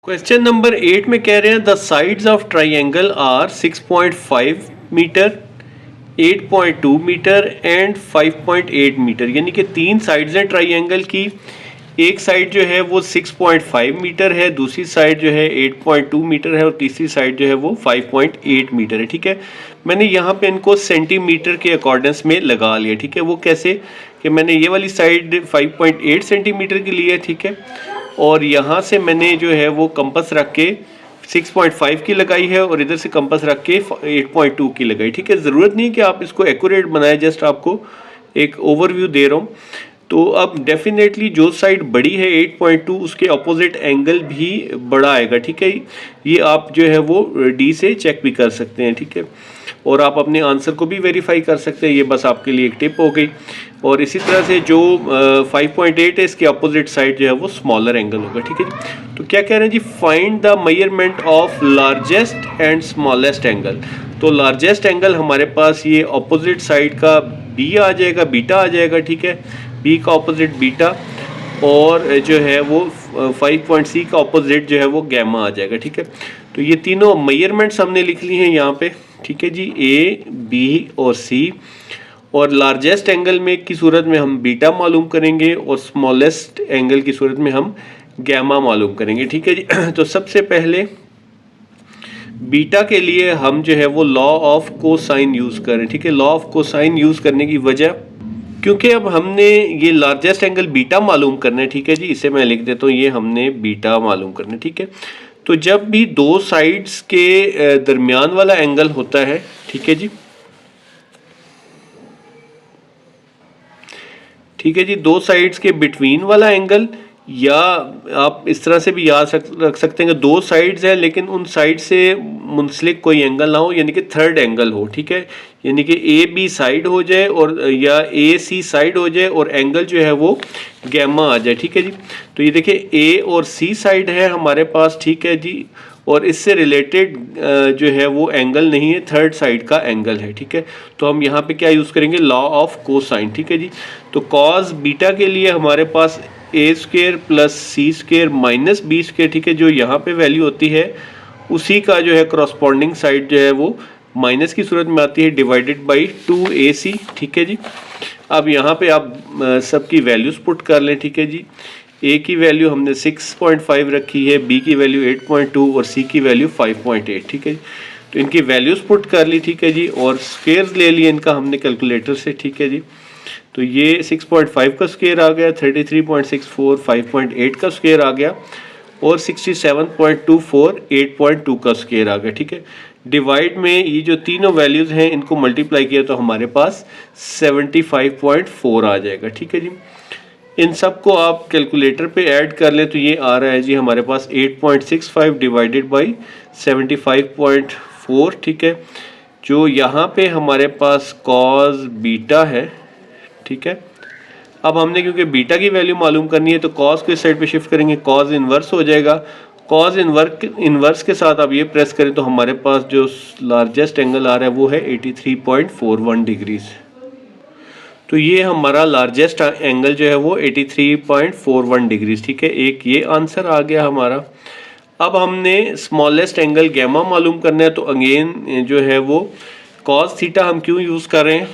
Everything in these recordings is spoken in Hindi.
क्वेश्चन नंबर 8 में कह रहे हैं the sides of triangle are 6.5 metre, 8.2 metre and 5.8 metre. यानी कि तीन साइड्स हैं ट्राइंगल की। एक साइड जो है वो 6.5 मीटर है, दूसरी साइड जो है 8.2 मीटर है और तीसरी साइड जो है वो 5.8 मीटर है। ठीक है, मैंने यहाँ पे इनको सेंटीमीटर के अकॉर्डेंस में लगा लिया। ठीक है, वो कैसे कि मैंने ये वाली साइड 5.8 सेंटीमीटर की ली है। ठीक है, और यहाँ से मैंने जो है वो कंपास रख के 6.5 की लगाई है और इधर से कंपास रख के 8.2 की लगाई। ठीक है, ज़रूरत नहीं कि आप इसको एक्यूरेट बनाए, जस्ट आपको एक ओवरव्यू दे रहा हूँ। तो अब डेफिनेटली जो साइड बड़ी है 8.2 उसके अपोजिट एंगल भी बड़ा आएगा। ठीक है, ये आप जो है वो डी से चेक भी कर सकते हैं। ठीक है, और आप अपने आंसर को भी वेरीफाई कर सकते हैं। ये बस आपके लिए एक टिप हो गई। और इसी तरह से जो 5.8 है इसके अपोजिट साइड जो है वो स्मॉलर एंगल होगा। ठीक है जी, तो क्या कह रहे हैं जी, find the measurement of largest and smallest angle. तो लार्जेस्ट एंगल हमारे पास ये अपोजिट साइड का बी आ जाएगा, बीटा आ जाएगा। ठीक है, बी का अपोजिट बीटा और जो है वो 5.c का अपोजिट जो है वो गैमा आ जाएगा। ठीक है, तो ये तीनों मेजरमेंट्स हमने लिख ली हैं यहाँ पे। ठीक है जी, ए बी और सी। और लार्जेस्ट एंगल में की सूरत में हम बीटा मालूम करेंगे और स्मॉलेस्ट एंगल की सूरत में हम गैमा मालूम करेंगे। ठीक है जी, तो सबसे पहले बीटा के लिए हम जो है वो लॉ ऑफ कोसाइन यूज़ करें। ठीक है, लॉ ऑफ कोसाइन यूज़ करने की वजह, क्योंकि अब हमने ये लार्जेस्ट एंगल बीटा मालूम करना है। ठीक है जी, इसे मैं लिख देता हूँ, ये हमने बीटा मालूम करना है। ठीक है, तो जब भी दो साइड्स के दरमियान वाला एंगल होता है, ठीक है जी, ठीक है जी, दो साइड्स के बिटवीन वाला एंगल, या आप इस तरह से भी याद रख सकते हैं कि दो साइड्स हैं लेकिन उन साइड से मुंसलिक कोई एंगल ना हो, यानी कि थर्ड एंगल हो। ठीक है, यानी कि ए बी साइड हो जाए और या ए सी साइड हो जाए और एंगल जो है वो गैमा आ जाए। ठीक है जी, तो ये देखिए ए और सी साइड है हमारे पास। ठीक है जी, और इससे रिलेटेड जो है वो एंगल नहीं है, थर्ड साइड का एंगल है। ठीक है, तो हम यहाँ पे क्या यूज़ करेंगे, लॉ ऑफ कोसाइन। ठीक है जी, तो कॉस बीटा के लिए हमारे पास ए square plus C square minus B square. ठीक है, जो यहाँ पे वैल्यू होती है उसी का जो है करस्पॉन्डिंग साइड जो है वो माइनस की सूरत में आती है, डिवाइडेड बाई 2ac। ठीक है जी, अब यहाँ पे आप सबकी वैल्यूज़ पुट कर लें। ठीक है जी, ए की वैल्यू हमने 6.5 रखी है, बी की वैल्यू 8.2 और सी की वैल्यू 5.8। ठीक है जी, तो इनकी वैल्यूज़ पुट कर ली। ठीक है जी, और स्क्वेयर्स ले लिए इनका हमने कैलकुलेटर से। ठीक है जी, तो ये 6.5 का स्क्वेयर आ गया, 33.64 5.8 का स्क्वेयर आ गया और 67.24 8.2 का स्क्वेयर आ गया। ठीक है, डिवाइड में ये जो तीनों वैल्यूज़ हैं इनको मल्टीप्लाई किया तो हमारे पास 75.4 आ जाएगा। ठीक है जी, इन सब को आप कैलकुलेटर पे ऐड कर लें तो ये आ रहा है जी हमारे पास 8.65 डिवाइडेड बाई 75.4। ठीक है, जो यहाँ पे हमारे पास कॉस बीटा है। ठीक है, अब हमने क्योंकि बीटा की वैल्यू मालूम करनी है तो कॉस को इस साइड पे शिफ्ट करेंगे, कॉस इन्वर्स हो जाएगा। कॉस इन्वर्स के साथ आप ये प्रेस करें तो हमारे पास जो लार्जेस्ट एंगल आ रहा है वो है 83.41 डिग्रीज। तो ये हमारा लार्जेस्ट एंगल जो है वो 83.41 डिग्रीज। ठीक है, एक ये आंसर आ गया हमारा। अब हमने स्मॉलेस्ट एंगल गैमा मालूम करना है, तो अगेन जो है वो कॉस थीटा हम क्यों यूज़ कर रहे हैं,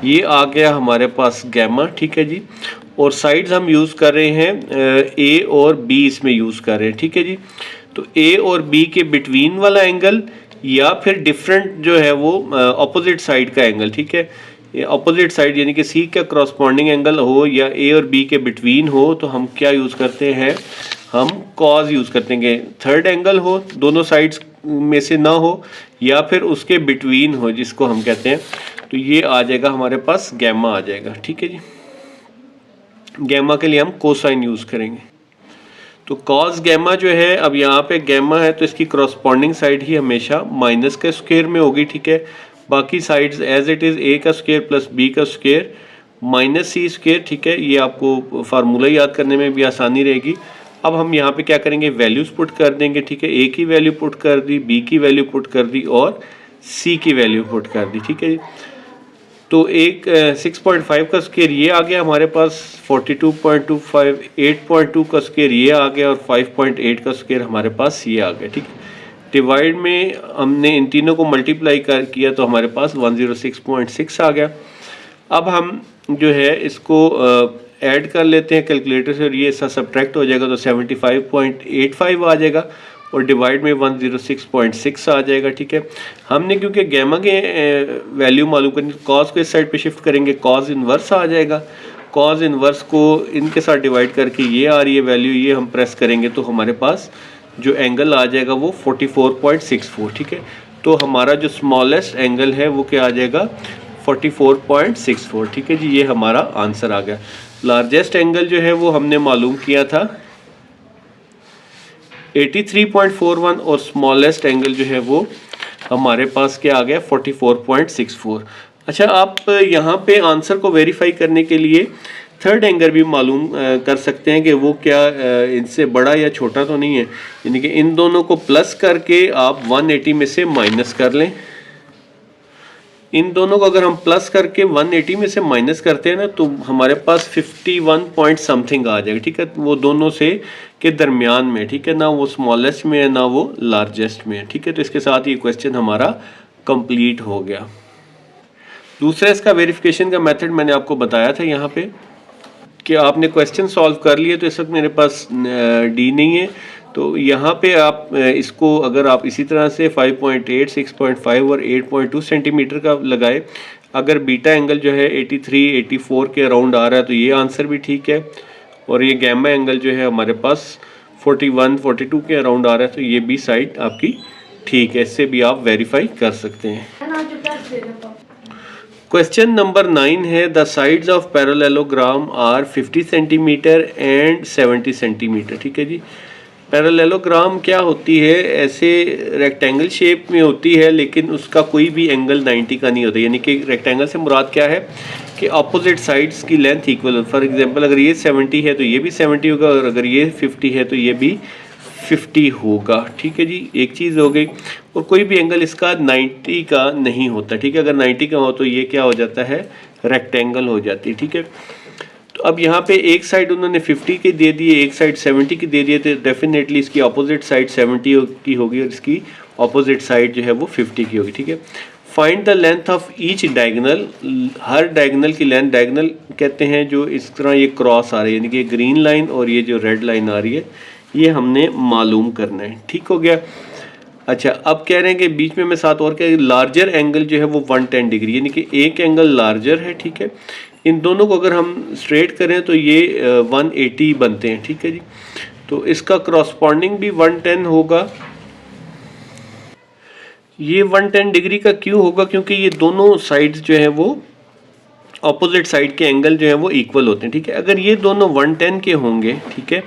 ये आ गया हमारे पास गैमा। ठीक है जी, और साइड्स हम यूज़ कर रहे हैं ए और बी, इसमें यूज़ कर रहे हैं। ठीक है जी, तो ए और बी के बिटवीन वाला एंगल या फिर डिफरेंट जो है वो अपोजिट साइड का एंगल। ठीक है, अपोजिट साइड यानी कि सी का करस्पॉन्डिंग एंगल हो या ए और बी के बिटवीन हो तो हम क्या यूज़ करते हैं, हम कॉज यूज़ करते हैं। थर्ड एंगल हो, दोनों साइड्स में से ना हो या फिर उसके बिटवीन हो, जिसको हम कहते हैं, तो ये आ जाएगा हमारे पास गैमा आ जाएगा। ठीक है जी, गैमा के लिए हम कोसाइन यूज़ करेंगे। तो कॉस गैमा जो है, अब यहाँ पे गैमा है तो इसकी करस्पॉन्डिंग साइड ही हमेशा माइनस के स्क्वायर में होगी। ठीक है, बाकी sides as it is A का स्क्वायर प्लस बी का स्क्वायर माइनस सी स्क्वायर। ठीक है, ये आपको फार्मूला याद करने में भी आसानी रहेगी। अब हम यहाँ पे क्या करेंगे, वैल्यूज़ पुट कर देंगे। ठीक है, ए की वैल्यू पुट कर दी, बी की वैल्यू पुट कर दी और सी की वैल्यू पुट कर दी। ठीक है, तो एक 6.5 का स्क्वायर ये आ गया हमारे पास, 42.25, 8.2 का स्क्वायर ये आ गया और 5.8 का स्क्वायर हमारे पास ये आ गया। ठीक है, डिवाइड में हमने इन तीनों को मल्टीप्लाई किया तो हमारे पास 106.6 आ गया। अब हम जो है इसको ऐड कर लेते हैं कैलकुलेटर से और ये इसका सब्ट्रैक्ट हो जाएगा तो 75.85 आ जाएगा और डिवाइड में 106.6 आ जाएगा। ठीक है, हमने क्योंकि गैमा के वैल्यू मालूम करनी तो कॉस को इस साइड पे शिफ्ट करेंगे, कॉस इनवर्स आ जाएगा। कॉस इनवर्स को इनके साथ डिवाइड करके ये आ रही है वैल्यू, ये हम प्रेस करेंगे तो हमारे पास जो एंगल आ जाएगा वो 44.64। ठीक है, तो हमारा जो स्मॉलेस्ट एंगल है वो क्या आ जाएगा, 44.64। ठीक है जी, ये हमारा आंसर आ गया। लार्जेस्ट एंगल जो है वो हमने मालूम किया था 83.41 और स्मॉलेस्ट एंगल जो है वो हमारे पास क्या आ गया, 44.64। अच्छा, आप यहाँ पे आंसर को वेरीफाई करने के लिए थर्ड एंगल भी मालूम कर सकते हैं कि वो क्या इनसे बड़ा या छोटा तो नहीं है, यानी कि इन दोनों को प्लस करके आप 180 में से माइनस कर लें। इन दोनों को अगर हम प्लस करके 180 में से माइनस करते हैं ना तो हमारे पास 51 पॉइंट समथिंग आ जाएगा। ठीक है, वो दोनों से के दरमियान में। ठीक है, ना वो स्मॉलेस्ट में है ना वो लार्जेस्ट में है। ठीक है, तो इसके साथ ये क्वेश्चन हमारा कंप्लीट हो गया। दूसरा इसका वेरिफिकेशन का मेथड मैंने आपको बताया था यहाँ पे कि आपने क्वेश्चन सॉल्व कर लिए, तो इस वक्त मेरे पास डी नहीं है, तो यहाँ पे आप इसको अगर आप इसी तरह से 5.8, 6.5 और 8.2 सेंटीमीटर का लगाए, अगर बीटा एंगल जो है 83, 84 के अराउंड आ रहा है तो ये आंसर भी ठीक है, और ये गैमा एंगल जो है हमारे पास 41, 42 के अराउंड आ रहा है तो ये भी साइड आपकी ठीक है। इससे भी आप वेरीफाई कर सकते हैं। क्वेश्चन नंबर 9 है, the sides of parallelogram are 50 centimetre and 70 centimetre. ठीक है जी, पैरेललोग्राम क्या होती है, ऐसे रेक्टेंगल शेप में होती है लेकिन उसका कोई भी एंगल 90 का नहीं होता, यानी कि रेक्टेंगल से मुराद क्या है कि अपोजिट साइड्स की लेंथ इक्वल हो। फॉर एग्जांपल अगर ये 70 है तो ये भी 70 होगा और अगर ये 50 है तो ये भी 50 होगा। ठीक है जी, एक चीज़ हो गई। और कोई भी एंगल इसका 90 का नहीं होता। ठीक है, अगर 90 का हो तो ये क्या हो जाता है, रेक्टेंगल हो जाती है। ठीक है, तो अब यहाँ पे एक साइड उन्होंने 50 की दे दी है, एक साइड 70 की दे दी है, तो डेफिनेटली इसकी अपोजिट साइड 70 की होगी और इसकी अपोजिट साइड जो है वो 50 की होगी। ठीक है, find the length of each diagonal, her diagonal की लेंथ, डायगोनल कहते हैं जो इस तरह ये क्रॉस आ रही है, यानी कि ग्रीन लाइन और ये जो रेड लाइन आ रही है ये हमने मालूम करना है। ठीक हो गया। अच्छा, अब कह रहे हैं कि बीच में मैं साथ और क्या, लार्जर एंगल जो है वो 110 डिग्री, यानी कि एक एंगल लार्जर है। ठीक है, इन दोनों को अगर हम स्ट्रेट करें तो ये 180 बनते हैं। ठीक है जी, तो इसका करस्पॉन्डिंग भी 110 होगा। ये 110 डिग्री का क्यों होगा, क्योंकि ये दोनों साइड्स जो है वो ऑपोजिट साइड के एंगल जो है वो इक्वल होते हैं। ठीक है, अगर ये दोनों 110 के होंगे, ठीक है,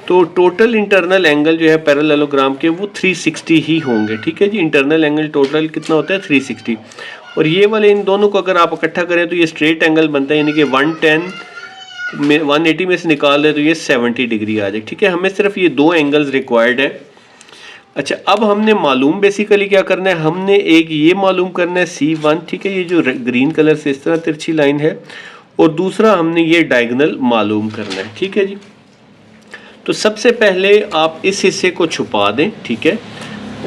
तो टोटल इंटरनल एंगल जो है पैरेललोग्राम के वो 360 ही होंगे। ठीक है जी, इंटरनल एंगल टोटल कितना होता है, 360। और ये वाले इन दोनों को अगर आप इकट्ठा करें तो ये स्ट्रेट एंगल बनता है, यानी कि 110 में 180 में से निकाल दें तो ये 70 डिग्री आ जाए। ठीक है, हमें सिर्फ ये दो एंगल्स रिक्वायर्ड है। अच्छा, अब हमने मालूम बेसिकली क्या करना है, हमने एक ये मालूम करना है C1। ठीक है, ये जो ग्रीन कलर से इस तरह तिरछी लाइन है, और दूसरा हमने ये डायगोनल मालूम करना है। ठीक है जी, तो सबसे पहले आप इस हिस्से को छुपा दें। ठीक है,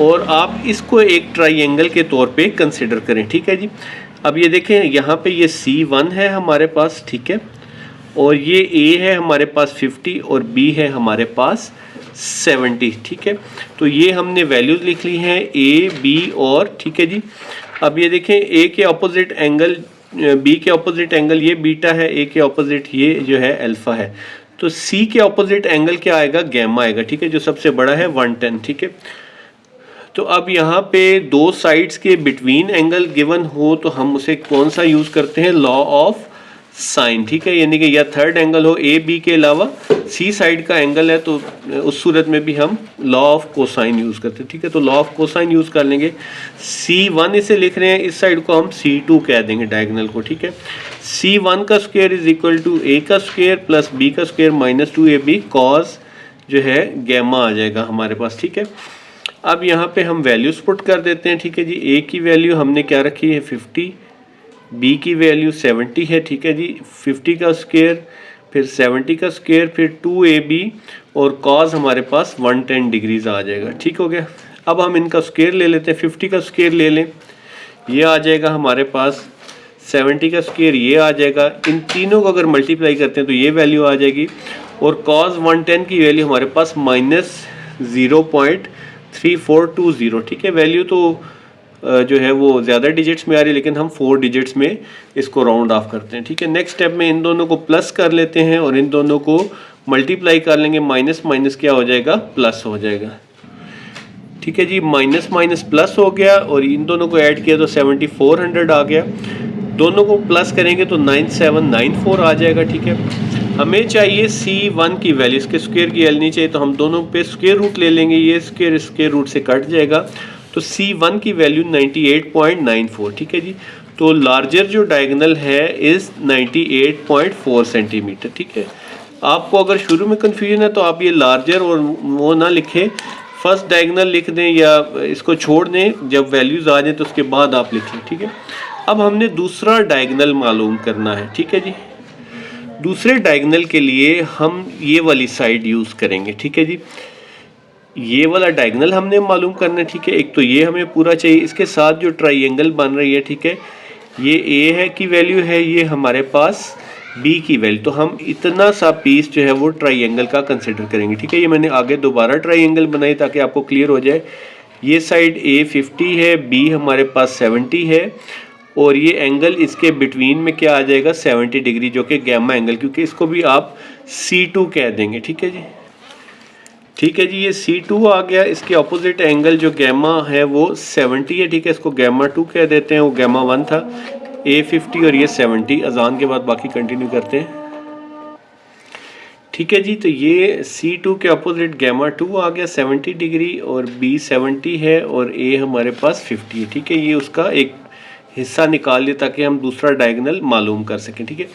और आप इसको एक ट्राइंगल के तौर पे कंसिडर करें। ठीक है जी, अब ये देखें यहाँ पे ये C1 है हमारे पास। ठीक है, और ये A है हमारे पास 50 और B है हमारे पास 70। ठीक है, तो ये हमने वैल्यूज लिख ली हैं A, B और। ठीक है जी, अब ये देखें A के अपोजिट एंगल, B के अपोजिट एंगल ये बीटा है, A के अपोजिट ये जो है अल्फा है, तो C के अपोजिट एंगल क्या आएगा, गैमा आएगा। ठीक है, जो सबसे बड़ा है 110। ठीक है, तो अब यहाँ पे दो साइड्स के बिटवीन एंगल गिवन हो तो हम उसे कौन सा यूज़ करते हैं, लॉ ऑफ साइन। ठीक है, यानी कि या थर्ड एंगल हो A B के अलावा C साइड का एंगल है तो उस सूरत में भी हम लॉ ऑफ कोसाइन यूज़ करते हैं। ठीक है, तो लॉ ऑफ कोसाइन यूज़ कर लेंगे। C1 इसे लिख रहे हैं, इस साइड को हम C2 कह देंगे डायगोनल को। ठीक है, C1 का square is equal to A का स्क्वायर प्लस B का स्क्वायर माइनस 2AB कॉस जो है गैमा आ जाएगा हमारे पास। ठीक है, अब यहाँ पे हम वैल्यूज पुट कर देते हैं। ठीक है जी, A की वैल्यू हमने क्या रखी है 50, बी की वैल्यू 70 है, ठीक है जी। 50 का स्क्वायर, फिर 70 का स्क्वायर, फिर 2ab और कॉस हमारे पास 110 डिग्रीज आ जाएगा, ठीक हो गया। अब हम इनका स्क्वायर ले लेते हैं। 50 का स्क्वायर ले लें, ये आ जाएगा हमारे पास। 70 का स्क्वायर ये आ जाएगा। इन तीनों को अगर मल्टीप्लाई करते हैं तो ये वैल्यू आ जाएगी। और कॉस 110 की वैल्यू हमारे पास -0.3420, ठीक है। वैल्यू तो जो है वो ज़्यादा डिजिट्स में आ रही है, लेकिन हम 4 डिजिट्स में इसको राउंड ऑफ करते हैं, ठीक है। नेक्स्ट स्टेप में इन दोनों को प्लस कर लेते हैं और इन दोनों को मल्टीप्लाई कर लेंगे। माइनस माइनस क्या हो जाएगा, प्लस हो जाएगा, ठीक है जी। माइनस माइनस प्लस हो गया और इन दोनों को ऐड किया तो 7400 आ गया। दोनों को प्लस करेंगे तो 9794 आ जाएगा, ठीक है। हमें चाहिए C1 की वैल्यू, इसके स्क्वायर की वैल्यू नहीं चाहिए, तो हम दोनों पे स्क्वायर रूट ले लेंगे। ये स्क्वायर रूट से कट जाएगा, तो C1 की वैल्यू 98.94, ठीक है जी। तो लार्जर जो डायगोनल है इज़ 98.4 सेंटीमीटर, ठीक है। आपको अगर शुरू में कन्फ्यूजन है तो आप ये लार्जर और वो ना लिखें, फर्स्ट डायगोनल लिख दें या इसको छोड़ दें, जब वैल्यूज़ आ जाए तो उसके बाद आप लिख लें, ठीक है। अब हमने दूसरा डायगोनल मालूम करना है, ठीक है जी। दूसरे डायगोनल के लिए हम ये वाली साइड यूज़ करेंगे, ठीक है जी। ये वाला डायगोनल हमने मालूम करना है, ठीक है। एक तो ये हमें पूरा चाहिए, इसके साथ जो ट्राइंगल बन रही है, ठीक है, ये ए है की वैल्यू है, ये हमारे पास बी की वैल्यू। तो हम इतना सा पीस जो है वो ट्राइंगल का कंसिडर करेंगे, ठीक है। ये मैंने आगे दोबारा ट्राइंगल बनाई ताकि आपको क्लियर हो जाए। ये साइड ए 50 है, बी हमारे पास 70 है और ये एंगल इसके बिटवीन में क्या आ जाएगा, 70 डिग्री, जो कि गैमा एंगल, क्योंकि इसको भी आप C2 कह देंगे, ठीक है जी। ठीक है जी, ये C2 आ गया। इसके ऑपोजिट एंगल जो गैमा है वो 70 है, ठीक है। इसको गैमा 2 कह देते हैं, वो गैमा 1 था। A50 और ये 70। अजान के बाद बाकी कंटिन्यू करते हैं, ठीक है जी। तो ये C2 के ऑपोजिट गैमा 2 आ गया 70 डिग्री और B 70 है और A हमारे पास 50 है, ठीक है। ये उसका एक हिस्सा निकाल लिया ताकि हम दूसरा डायगोनल मालूम कर सकें, ठीक है।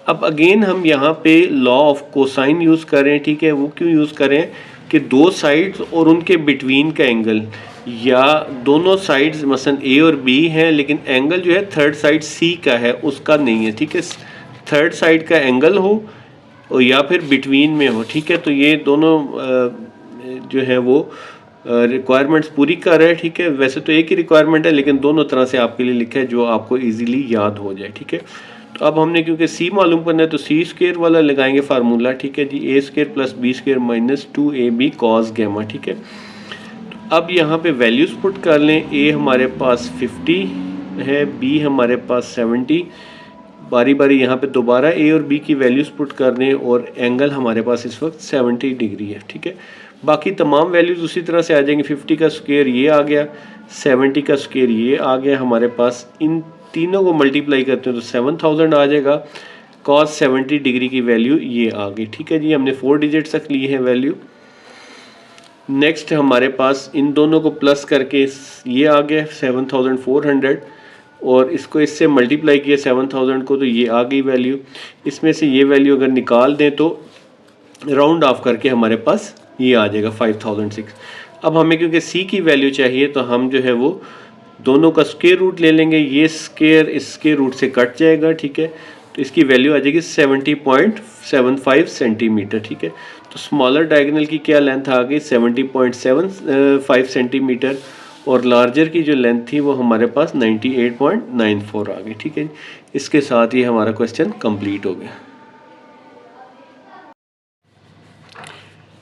अब अगेन हम यहाँ पे लॉ ऑफ कोसाइन यूज़ करें, ठीक है। वो क्यों यूज़ करें कि दो साइड्स और उनके बिटवीन का एंगल, या दोनों साइड्स मसलन ए और बी हैं लेकिन एंगल जो है थर्ड साइड सी का है उसका नहीं है, ठीक है। थर्ड साइड का एंगल हो और या फिर बिटवीन में हो, ठीक है। तो ये दोनों जो है वो रिक्वायरमेंट्स पूरी कर रहे हैं, ठीक है। वैसे तो एक ही रिक्वायरमेंट है लेकिन दोनों तरह से आपके लिए लिखा है जो आपको इजीली याद हो जाए, ठीक है। तो अब हमने क्योंकि सी मालूम करना है तो सी स्क्वायर वाला लगाएंगे फार्मूला, ठीक है जी। A square plus B square minus 2ab cos gamma, ठीक है। तो अब यहाँ पे वैल्यूज़ पुट कर लें। ए हमारे पास 50 है, बी हमारे पास 70। बारी बारी यहाँ पे दोबारा ए और बी की वैल्यूज़ पुट कर दें और एंगल हमारे पास इस वक्त 70 डिग्री है, ठीक है। बाकी तमाम वैल्यूज़ उसी तरह से आ जाएंगी। 50 का स्क्वायर ये आ गया, 70 का स्क्वायर ये आ गया हमारे पास। इन तीनों को मल्टीप्लाई करते हैं तो 7000 आ जाएगा। कॉस 70 डिग्री की वैल्यू ये आ गई, ठीक है जी। हमने 4 डिजिट्स तक ली है वैल्यू। नेक्स्ट हमारे पास इन दोनों को प्लस करके ये आ गया 7400 और इसको इससे मल्टीप्लाई किया 7000 को तो ये आ गई वैल्यू। इसमें से ये वैल्यू अगर निकाल दें तो राउंड ऑफ करके हमारे पास ये आ जाएगा 5006। अब हमें क्योंकि सी की वैल्यू चाहिए तो हम जो है वो दोनों का स्क्वायर रूट ले लेंगे। ये स्क्वायर इस स्क्वायर रूट से कट जाएगा, ठीक है। तो इसकी वैल्यू आ जाएगी 70.75 सेंटीमीटर, ठीक है। तो स्मॉलर डायगोनल की क्या लेंथ आ गई 70.75 सेंटीमीटर और लार्जर की जो लेंथ थी वो हमारे पास 98.94 आ गई, ठीक है। इसके साथ ही हमारा क्वेश्चन कंप्लीट हो गया।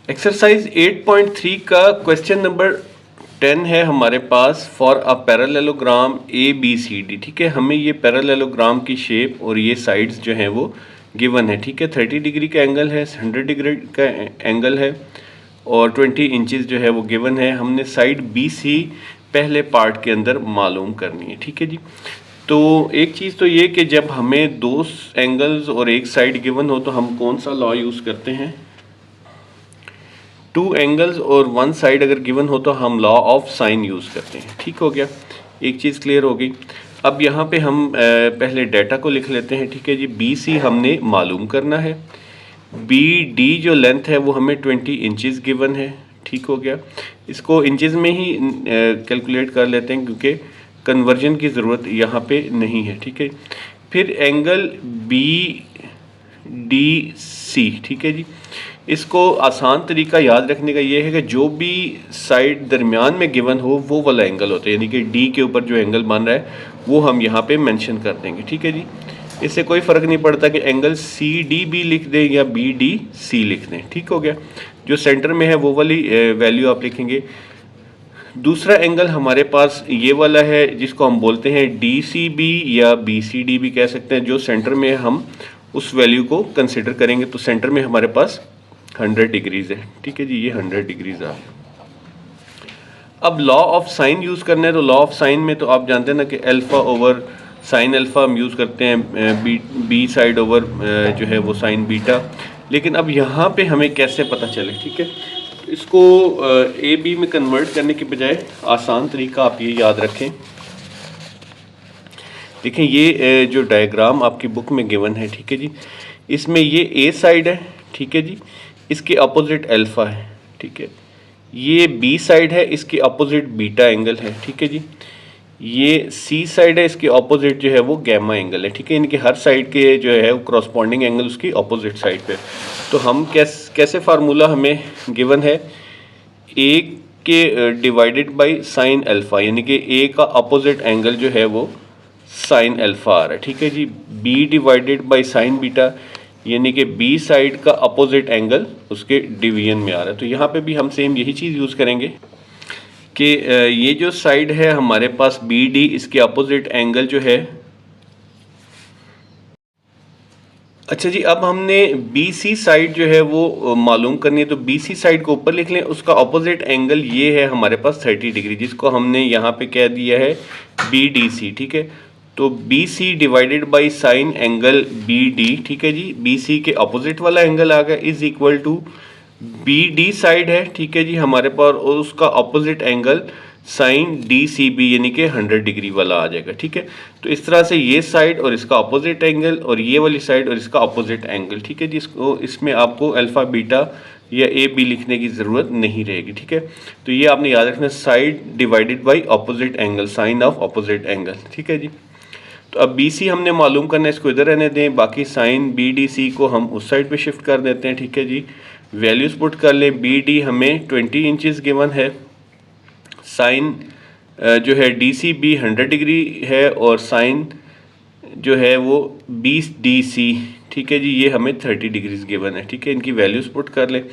एक्सरसाइज 8.3 का क्वेश्चन नंबर 10 है हमारे पास। फॉर अ पैरेललोग्राम ABCD, ठीक है। हमें ये पैरेललोग्राम की शेप और ये साइड्स जो हैं वो गिवन है, ठीक है। 30 डिग्री का एंगल है, 100 डिग्री का एंगल है और 20 इंचेस जो है वो गिवन है। हमने साइड BC पहले पार्ट के अंदर मालूम करनी है, ठीक है जी। तो एक चीज़ तो ये कि जब हमें दो एंगल्स और एक साइड गिवन हो तो हम कौन सा लॉ यूज़ करते हैं, 2 एंगल्स और 1 साइड अगर गिवन हो तो हम लॉ ऑफ साइन यूज़ करते हैं, ठीक हो गया। एक चीज़ क्लियर हो गई। अब यहाँ पे हम पहले डाटा को लिख लेते हैं, ठीक है जी। BC हमने मालूम करना है, BD जो लेंथ है वो हमें 20 इंचेस गिवन है, ठीक हो गया। इसको इंचेस में ही कैलकुलेट कर लेते हैं क्योंकि कन्वर्जन की ज़रूरत यहाँ पे नहीं है, ठीक है। फिर एंगल बी डी सी, ठीक है जी। इसको आसान तरीका याद रखने का ये है कि जो भी साइड दरमियान में गिवन हो वो वाला एंगल होता है, यानी कि डी के ऊपर जो एंगल बन रहा है वो हम यहाँ पे मेंशन कर देंगे, ठीक है जी। इससे कोई फ़र्क नहीं पड़ता कि एंगल सी डी बी लिख दें या बी डी सी लिख दें, ठीक हो गया। जो सेंटर में है वो वाली वैल्यू आप लिखेंगे। दूसरा एंगल हमारे पास ये वाला है जिसको हम बोलते हैं डी सी बी या बी सी डी भी कह सकते हैं, जो सेंटर में हम उस वैल्यू को कंसिडर करेंगे। तो सेंटर में हमारे पास 100 डिग्रीज है, ठीक है जी, ये 100 डिग्रीज आ गया। अब लॉ ऑफ साइन यूज़ करना है, तो लॉ ऑफ साइन में तो आप जानते हैं ना कि अल्फ़ा ओवर साइन अल्फ़ा हम यूज़ करते हैं, बी साइड ओवर जो है वो साइन बीटा। लेकिन अब यहाँ पे हमें कैसे पता चले, ठीक है। तो इसको ए बी में कन्वर्ट करने के बजाय आसान तरीका आप ये याद रखें। देखें ये जो डायग्राम आपकी बुक में गिवन है, ठीक है जी, इसमें ये ए साइड है, ठीक है जी, इसके अपोजिट अल्फ़ा है, ठीक है। ये बी साइड है, इसके अपोजिट बीटा एंगल है, ठीक है जी। ये सी साइड है, इसके ऑपोजिट जो है वो गैमा एंगल है, ठीक है। इनके हर साइड के जो है वो करस्पॉन्डिंग एंगल उसकी ऑपोजिट साइड पे। तो हम कैसे फार्मूला हमें गिवन है, ए के डिवाइडेड बाय साइन अल्फ़ा, यानी कि ए का अपोजिट एंगल जो है वो साइन अल्फ़ा आ रहा है, ठीक है जी। B divided by sine beta, यानी कि बी साइड का अपोजिट एंगल उसके डिवीजन में आ रहा है। तो यहाँ पे भी हम सेम यही चीज़ यूज़ करेंगे कि ये जो साइड है हमारे पास बी डी, इसके अपोजिट एंगल जो है, अच्छा जी, अब हमने बी सी साइड जो है वो मालूम करनी है। तो बी सी साइड को ऊपर लिख लें, उसका अपोजिट एंगल ये है हमारे पास 30 डिग्री, जिसको हमने यहाँ पे कह दिया है बी डी सी, ठीक है। तो B C divided by sine angle B D, ठीक है जी, बी सी के अपोजिट वाला एंगल आ गया, is equal to B D side है, ठीक है जी हमारे पास, और उसका opposite angle sine D C B, यानी कि 100 डिग्री वाला आ जाएगा, ठीक है। तो इस तरह से ये साइड और इसका अपोजिट एंगल और ये वाली साइड और इसका अपोजिट एंगल, ठीक है जी। इसको इसमें आपको अल्फा बीटा या ए बी लिखने की ज़रूरत नहीं रहेगी, ठीक है। तो ये आपने याद रखना, side divided by opposite angle, sine of opposite angle, ठीक है जी। तो अब बी सी हमने मालूम करना है, इसको इधर रहने दें, बाकी साइन बी डी सी को हम उस साइड पे शिफ्ट कर देते हैं, ठीक है जी। वैल्यूज पुट कर लें, बी डी हमें 20 इंचज़ गिवन है, साइन जो है डी सी बी 100 डिग्री है, और साइन जो है वो 20 डी सी, ठीक है जी, ये हमें 30 डिग्रीज गिवन है, ठीक है। इनकी वैल्यूज पुट कर लें।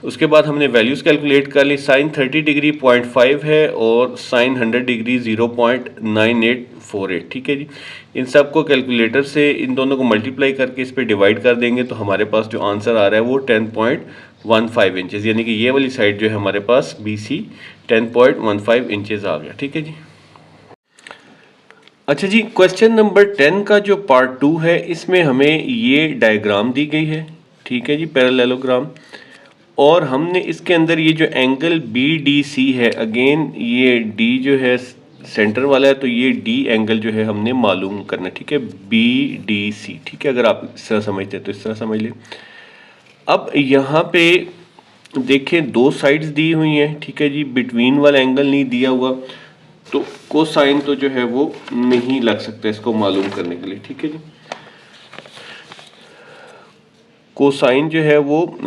उसके बाद हमने वैल्यूज कैलकुलेट कर ली। साइन 30 डिग्री 0.5 है और साइन 100 डिग्री 0.9848, ठीक है जी। इन सब को कैलकुलेटर से इन दोनों को मल्टीप्लाई करके इस पर डिवाइड कर देंगे, तो हमारे पास जो आंसर आ रहा है वो 10.15 इंचज़, यानी कि ये वाली साइड जो है हमारे पास बी सी 10.15 इंचज़ आ गया, ठीक है जी। अच्छा जी, क्वेश्चन नंबर 10 का जो पार्ट 2 है, इसमें हमें ये डायग्राम दी गई है, ठीक है जी, पैरेललोग्राम, और हमने इसके अंदर ये जो एंगल बी डी सी है, अगेन ये डी जो है सेंटर वाला है, तो ये डी एंगल जो है हमने मालूम करना है, ठीक है, बी डी सी, ठीक है। अगर आप इस तरह समझते हैं तो इस तरह समझ लें। अब यहाँ पे देखें दो साइड्स दी हुई हैं, ठीक है जी, बिटवीन वाला एंगल नहीं दिया हुआ, तो कोसाइन तो जो है वो नहीं लग सकता इसको मालूम करने के लिए, ठीक है जी। कोसाइन जो है वो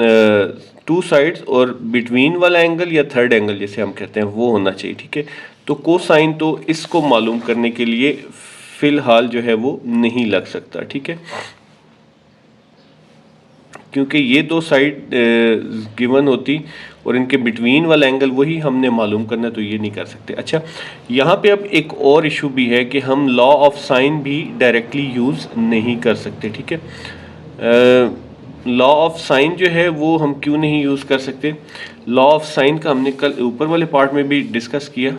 टू साइड्स और बिटवीन वाला एंगल या थर्ड एंगल जैसे हम कहते हैं वो होना चाहिए, ठीक है। तो कोसाइन तो इसको मालूम करने के लिए फिलहाल जो है वो नहीं लग सकता, ठीक है, क्योंकि ये दो साइड गिवन होती और इनके बिटवीन वाला एंगल वही हमने मालूम करना है, तो ये नहीं कर सकते। अच्छा, यहाँ पे अब एक और इशू भी है कि हम लॉ ऑफ साइन भी डायरेक्टली यूज़ नहीं कर सकते, ठीक है। लॉ ऑफ साइन जो है वो हम क्यों नहीं यूज़ कर सकते? लॉ ऑफ साइन का हमने कल ऊपर वाले पार्ट में भी डिस्कस किया।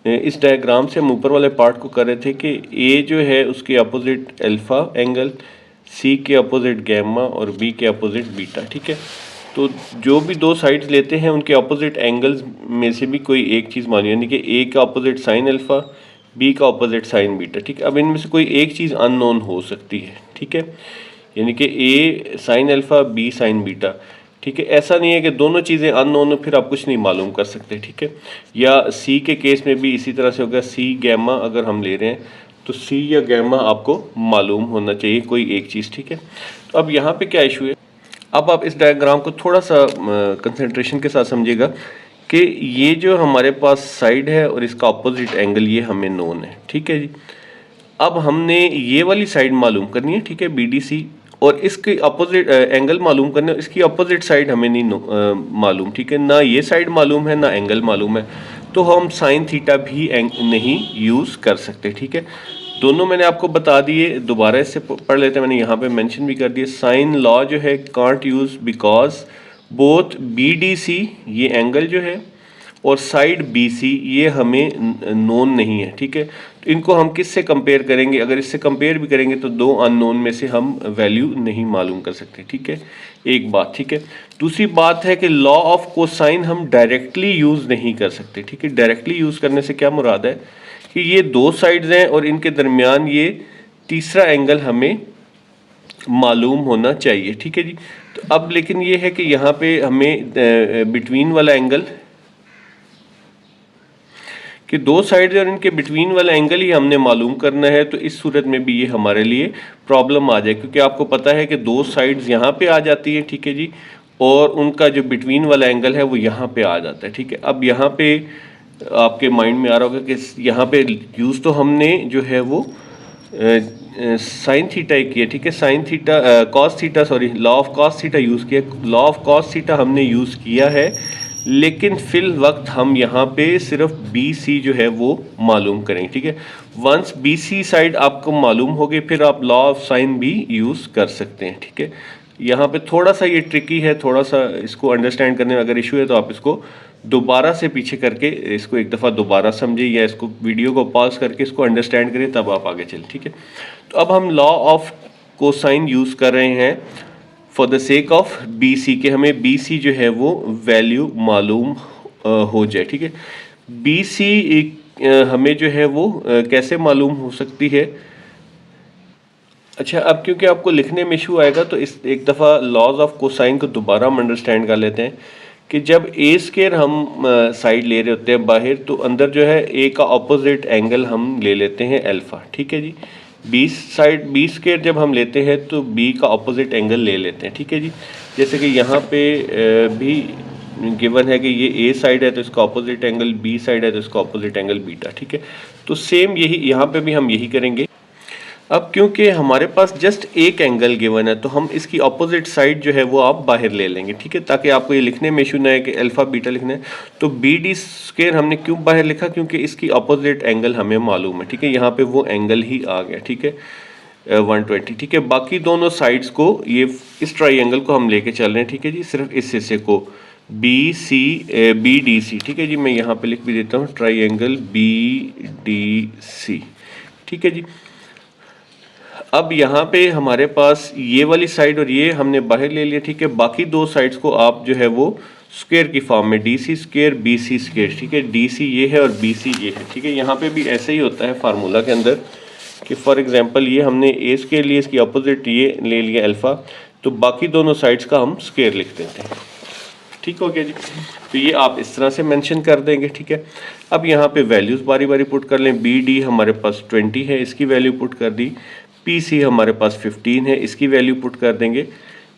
इस डायग्राम से हम ऊपर वाले पार्ट को कर रहे थे कि ए जो है उसके अपोजिट अल्फ़ा एंगल, सी के अपोजिट गैमा और बी के अपोजिट बीटा, ठीक है। तो जो भी दो साइड्स लेते हैं उनके अपोजिट एंगल्स में से भी कोई एक चीज़ मानी, यानी कि ए का अपोजिट साइन अल्फ़ा, बी का अपोजिट साइन बीटा, ठीक है। अब इनमें से कोई एक चीज़ अननोन हो सकती है, ठीक है, यानी कि a sine alpha, b sine beta. ठीक है। ऐसा नहीं है कि दोनों चीज़ें अननोन हो फिर आप कुछ नहीं मालूम कर सकते, ठीक है। या सी के केस में भी इसी तरह से होगा, सी गैमा अगर हम ले रहे हैं तो सी या गैमा आपको मालूम होना चाहिए कोई एक चीज़, ठीक है। तो अब यहाँ पे क्या इशू है, अब आप इस डायग्राम को थोड़ा सा कंसंट्रेशन के साथ समझिएगा कि ये जो हमारे पास साइड है और इसका अपोजिट एंगल ये हमें नोन है, ठीक है जी। अब हमने ये वाली साइड मालूम करनी है, ठीक है, BDC, और इसके अपोजिट एंगल मालूम करना है, इसकी अपोजिट साइड हमें नहीं मालूम, ठीक है। ना ये साइड मालूम है ना एंगल मालूम है, तो हम साइन थीटा भी नहीं यूज़ कर सकते, ठीक है। दोनों मैंने आपको बता दिए, दोबारा इससे पढ़ लेते हैं, मैंने यहाँ पे मेंशन भी कर दिया। साइन लॉ जो है can't use because both BDC ये एंगल जो है और साइड BC ये हमें नोन नहीं है, ठीक है। तो इनको हम किससे कंपेयर करेंगे, अगर इससे कंपेयर भी करेंगे तो दो अननोन में से हम वैल्यू नहीं मालूम कर सकते, ठीक है। एक बात, ठीक है। दूसरी बात है कि लॉ ऑफ कोसाइन हम डायरेक्टली यूज़ नहीं कर सकते, ठीक है। डायरेक्टली यूज़ करने से क्या मुराद है कि ये दो साइड्स हैं और इनके दरमियान ये तीसरा एंगल हमें मालूम होना चाहिए, ठीक है जी। तो अब लेकिन ये है कि यहाँ पे हमें बिटवीन वाला एंगल कि दो साइड्स और इनके बिटवीन वाला एंगल ही हमने मालूम करना है, तो इस सूरत में भी ये हमारे लिए प्रॉब्लम आ जाए, क्योंकि आपको पता है कि दो साइड्स यहाँ पे आ जाती हैं, ठीक है जी, और उनका जो बिटवीन वाला एंगल है वो यहाँ पे आ जाता है, ठीक है। अब यहाँ पे आपके माइंड में आ रहा होगा कि यहाँ पे यूज़ तो हमने जो है वो साइन थीटा ही किया, ठीक है। Sine theta cos theta sorry law of cos theta use किया, लॉ ऑफ कॉस थीटा हमने यूज़ किया है, लेकिन फिल वक्त हम यहाँ पे सिर्फ BC जो है वो मालूम करेंगे, ठीक है। वंस BC साइड आपको मालूम होगी फिर आप लॉ ऑफ साइन भी यूज़ कर सकते हैं, ठीक है। यहाँ पे थोड़ा सा ये ट्रिकी है, थोड़ा सा इसको अंडरस्टैंड करने में अगर इशू है तो आप इसको दोबारा से पीछे करके इसको एक दफ़ा दोबारा समझिए या इसको वीडियो को पॉज करके इसको अंडरस्टैंड करिए, तब आप आगे चलें, ठीक है। तो अब हम लॉ ऑफ कोसाइन यूज़ कर रहे हैं for the sake of BC के हमें BC जो है वो वैल्यू मालूम हो जाए, ठीक है। BC हमें जो है वो कैसे मालूम हो सकती है। अच्छा, अब क्योंकि आपको लिखने में इशू आएगा तो इस एक दफ़ा लॉज ऑफ कोसाइन को दोबारा हम अंडरस्टैंड कर लेते हैं कि जब ए स्केयर हम साइड ले रहे होते हैं बाहर, तो अंदर जो है ए का अपोजिट एंगल हम ले लेते हैं अल्फ़ा, ठीक है जी। बी स्केयर जब हम लेते हैं तो बी का अपोजिट एंगल ले लेते हैं, ठीक है जी। जैसे कि यहाँ पे भी गिवन है कि ये ए साइड है तो इसका अपोजिट एंगल, बी साइड है तो इसका अपोजिट एंगल बीटा, ठीक है। तो सेम यही यहाँ पे भी हम यही करेंगे। अब क्योंकि हमारे पास जस्ट एक एंगल गिवन है तो हम इसकी अपोजिट साइड जो है वो आप बाहर ले लेंगे, ठीक है, ताकि आपको ये लिखने में इशू ना है कि अल्फा बीटा लिखना है। तो BD स्क्वायर हमने क्यों बाहर लिखा, क्योंकि इसकी अपोजिट एंगल हमें मालूम है, ठीक है। यहाँ पे वो एंगल ही आ गया, ठीक है, 120, ठीक है। बाकी दोनों साइड्स को ये इस ट्राइंगल को हम लेके चल रहे हैं, ठीक है जी, सिर्फ इस हिस्से को BDC, ठीक है जी। मैं यहाँ पे लिख भी देता हूँ ट्राइंगल BDC, ठीक है जी। अब यहाँ पे हमारे पास ये वाली साइड और ये हमने बाहर ले लिया, ठीक है। बाकी दो साइड्स को आप जो है वो स्क्वायर की फॉर्म में DC स्क्वायर BC स्क्वायर, ठीक है। DC ये है और BC ये है, ठीक है। यहाँ पे भी ऐसे ही होता है फार्मूला के अंदर कि फॉर एग्जांपल ये हमने ए स्क्वायर लिए, इसकी अपोजिट ये ले लिया अल्फ़ा, तो बाकी दोनों साइड्स का हम स्क्वायर लिख देते हैं, ठीक हो गया जी। तो ये आप इस तरह से मेंशन कर देंगे, ठीक है। अब यहाँ पे वैल्यूज़ बारी बारी पुट कर लें। BD हमारे पास 20 है, इसकी वैल्यू पुट कर दी। PC हमारे पास 15 है, इसकी वैल्यू पुट कर देंगे,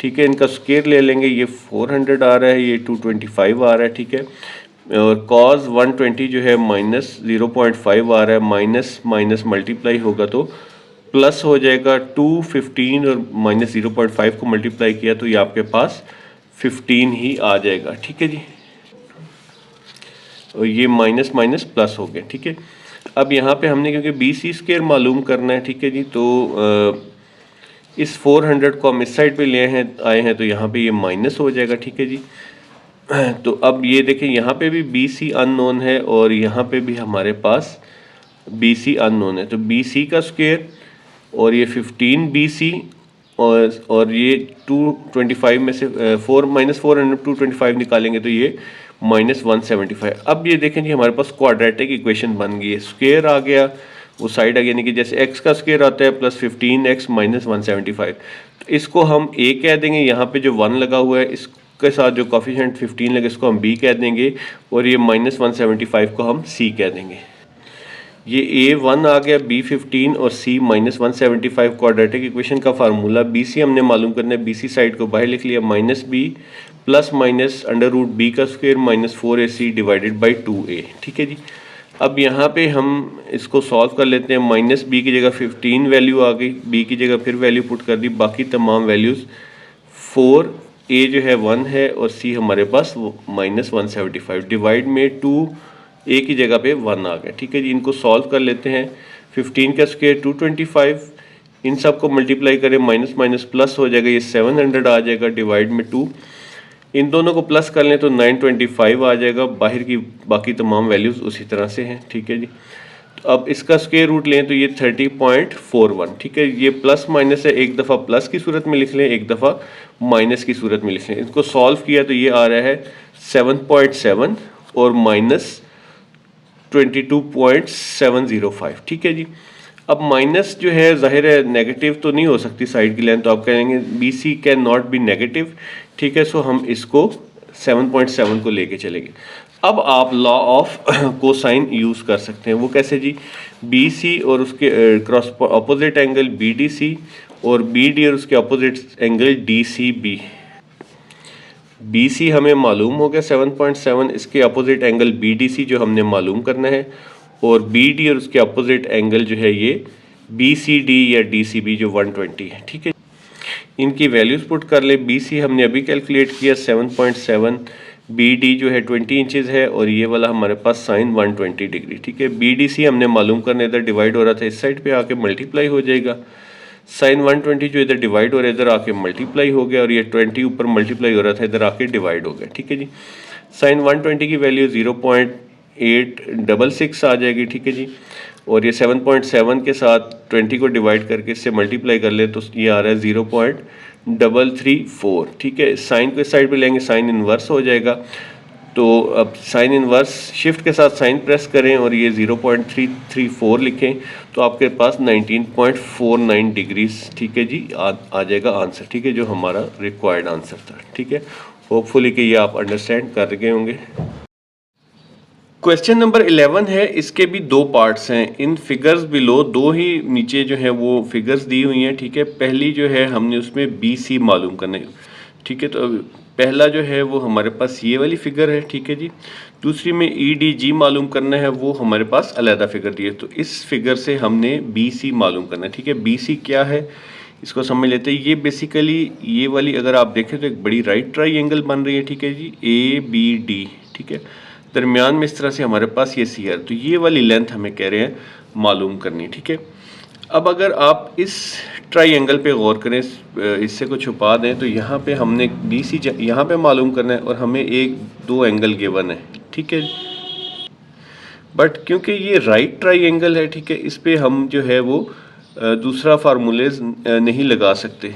ठीक है। इनका स्क्वायर ले लेंगे, ये 400 आ रहा है, ये 225 आ रहा है, ठीक है। और cos 120 जो है माइनस 0.5 आ रहा है, माइनस माइनस मल्टीप्लाई होगा तो प्लस हो जाएगा। 215 और माइनस 0.5 को मल्टीप्लाई किया तो ये आपके पास 15 ही आ जाएगा, ठीक है जी। और ये माइनस माइनस प्लस हो गया, ठीक है। अब यहाँ पे हमने क्योंकि BC स्क्वायर मालूम करना है, ठीक है जी, तो इस 400 को हम इस साइड पे ले आए हैं तो यहाँ पे ये माइनस हो जाएगा, ठीक है जी। तो अब ये देखें यहाँ पे भी BC अननोन है और यहाँ पे भी हमारे पास BC अननोन है, तो BC का स्क्वायर और ये 15 BC और ये 225 में से 400 225 निकालेंगे तो ये -175। अब ये देखें जी हमारे पास क्वाड्रेटिक इक्वेशन बन गई है, स्क्वायर आ गया, वो साइड आ गया, यानी कि जैसे x का स्क्वायर आता है प्लस 15x -175, तो इसको हम a कह देंगे। यहाँ पे जो 1 लगा हुआ है के साथ जो कोफिशिएंट 15 लगे इसको हम बी कह देंगे और ये -175 को हम सी कह देंगे। ये A1 आ गया, B15 और C -175 क्वाड्रेटिक इक्वेशन का फार्मूला। BC हमने मालूम करना है, BC साइड को बाहर लिख लिया, -b प्लस माइनस √b का square -4AC divided by 2a। ठीक है जी। अब यहाँ पे हम इसको सॉल्व कर लेते हैं। -b की जगह 15 वैल्यू आ गई, b की जगह फिर वैल्यू पुट कर दी, बाकी तमाम वैल्यूज़ 4, a जो है 1 है और c हमारे पास -175 डिवाइड में 2 a की जगह पे 1 आ गया। ठीक है जी। इनको सॉल्व कर लेते हैं। 15 का स्क्वायर 225, इन सब को मल्टीप्लाई करें, माइनस माइनस प्लस हो जाएगा, ये 700 आ जाएगा डिवाइड में 2। इन दोनों को प्लस कर लें तो 925 आ जाएगा। बाहर की बाकी तमाम वैल्यूज़ उसी तरह से हैं। ठीक है जी। तो अब इसका स्क्वायर रूट लें तो ये 30.41। ठीक है। ये प्लस माइनस है, एक दफ़ा प्लस की सूरत में लिख लें, एक दफ़ा माइनस की सूरत में लिख लें। इसको सॉल्व किया तो ये आ रहा है 7.7 और -22.705। ठीक है जी। अब माइनस जो है ज़ाहिर है नेगेटिव तो नहीं हो सकती साइड की लेंथ, तो आप कहेंगे BC can not be negative. ठीक है। सो हम इसको 7.7 को लेके चलेंगे। अब आप लॉ ऑफ कोसाइन यूज़ कर सकते हैं। वो कैसे जी? BC और उसके क्रॉस अपोजिट एंगल BDC और BD और उसके अपोजिट एंगल DCB। BC हमें मालूम हो गया 7.7, इसके अपोजिट एंगल BDC जो हमने मालूम करना है, और BD और उसके अपोजिट एंगल जो है ये BCD या DCB जो 120 है। ठीक है। इनकी वैल्यूज़ पुट कर ले। BC हमने अभी कैलकुलेट किया 7.7, BD जो है 20 इंचज़ है और ये वाला हमारे पास साइन 120 डिग्री। ठीक है। BDC हमने मालूम करना, इधर डिवाइड हो रहा था, इस साइड पे आके मल्टीप्लाई हो जाएगा। साइन 120 जो इधर डिवाइड हो रहा है इधर आके मल्टीप्लाई हो गया, और ये 20 ऊपर मल्टीप्लाई हो रहा था इधर आके डिवाइड हो गया। ठीक है जी। साइन 120 की वैल्यू 0.866 आ जाएगी। ठीक है जी। और ये 7.7 के साथ 20 को डिवाइड करके इससे मल्टीप्लाई कर ले तो ये आ रहा है 0.334। ठीक है। साइन को इस साइड पे लेंगे, साइन इन्वर्स हो जाएगा। तो अब साइन इन्वर्स शिफ्ट के साथ साइन प्रेस करें और ये 0.334 लिखें तो आपके पास 19.49 डिग्रीज। ठीक है जी, आ जाएगा आंसर। ठीक है, जो हमारा रिक्वायर्ड आंसर था। ठीक है, होपफुली कि ये आप अंडरस्टैंड कर गए होंगे। क्वेश्चन नंबर 11 है, इसके भी दो पार्ट्स हैं। इन फिगर्स बिलो दो ही नीचे जो है वो फिगर्स दी हुई हैं। ठीक है, पहली जो है हमने उसमें BC मालूम करना है। ठीक है, तो पहला जो है वो हमारे पास ये वाली फिगर है। ठीक है जी। दूसरी में EDG मालूम करना है, वो हमारे पास अलहदा फिगर दी है। तो इस फिगर से हमने BC मालूम करना है। ठीक है, BC क्या है इसको समझ लेते हैं। ये बेसिकली ये वाली अगर आप देखें तो एक बड़ी राइट ट्राइंगल बन रही है। ठीक है जी, ABD। ठीक है, दरमियान में इस तरह से हमारे पास ये CR, तो ये वाली लेंथ हमें कह रहे हैं मालूम करनी। ठीक है, अब अगर आप इस ट्राइंगल पे गौर करें, इससे को छुपा दें, तो यहाँ पे हमने BC यहाँ पे मालूम करना है और हमें एक दो एंगल गिवन है। ठीक है, बट क्योंकि ये राइट ट्राइंगल है, ठीक है, इस पे हम जो है वो दूसरा फार्मूलेज नहीं लगा सकते।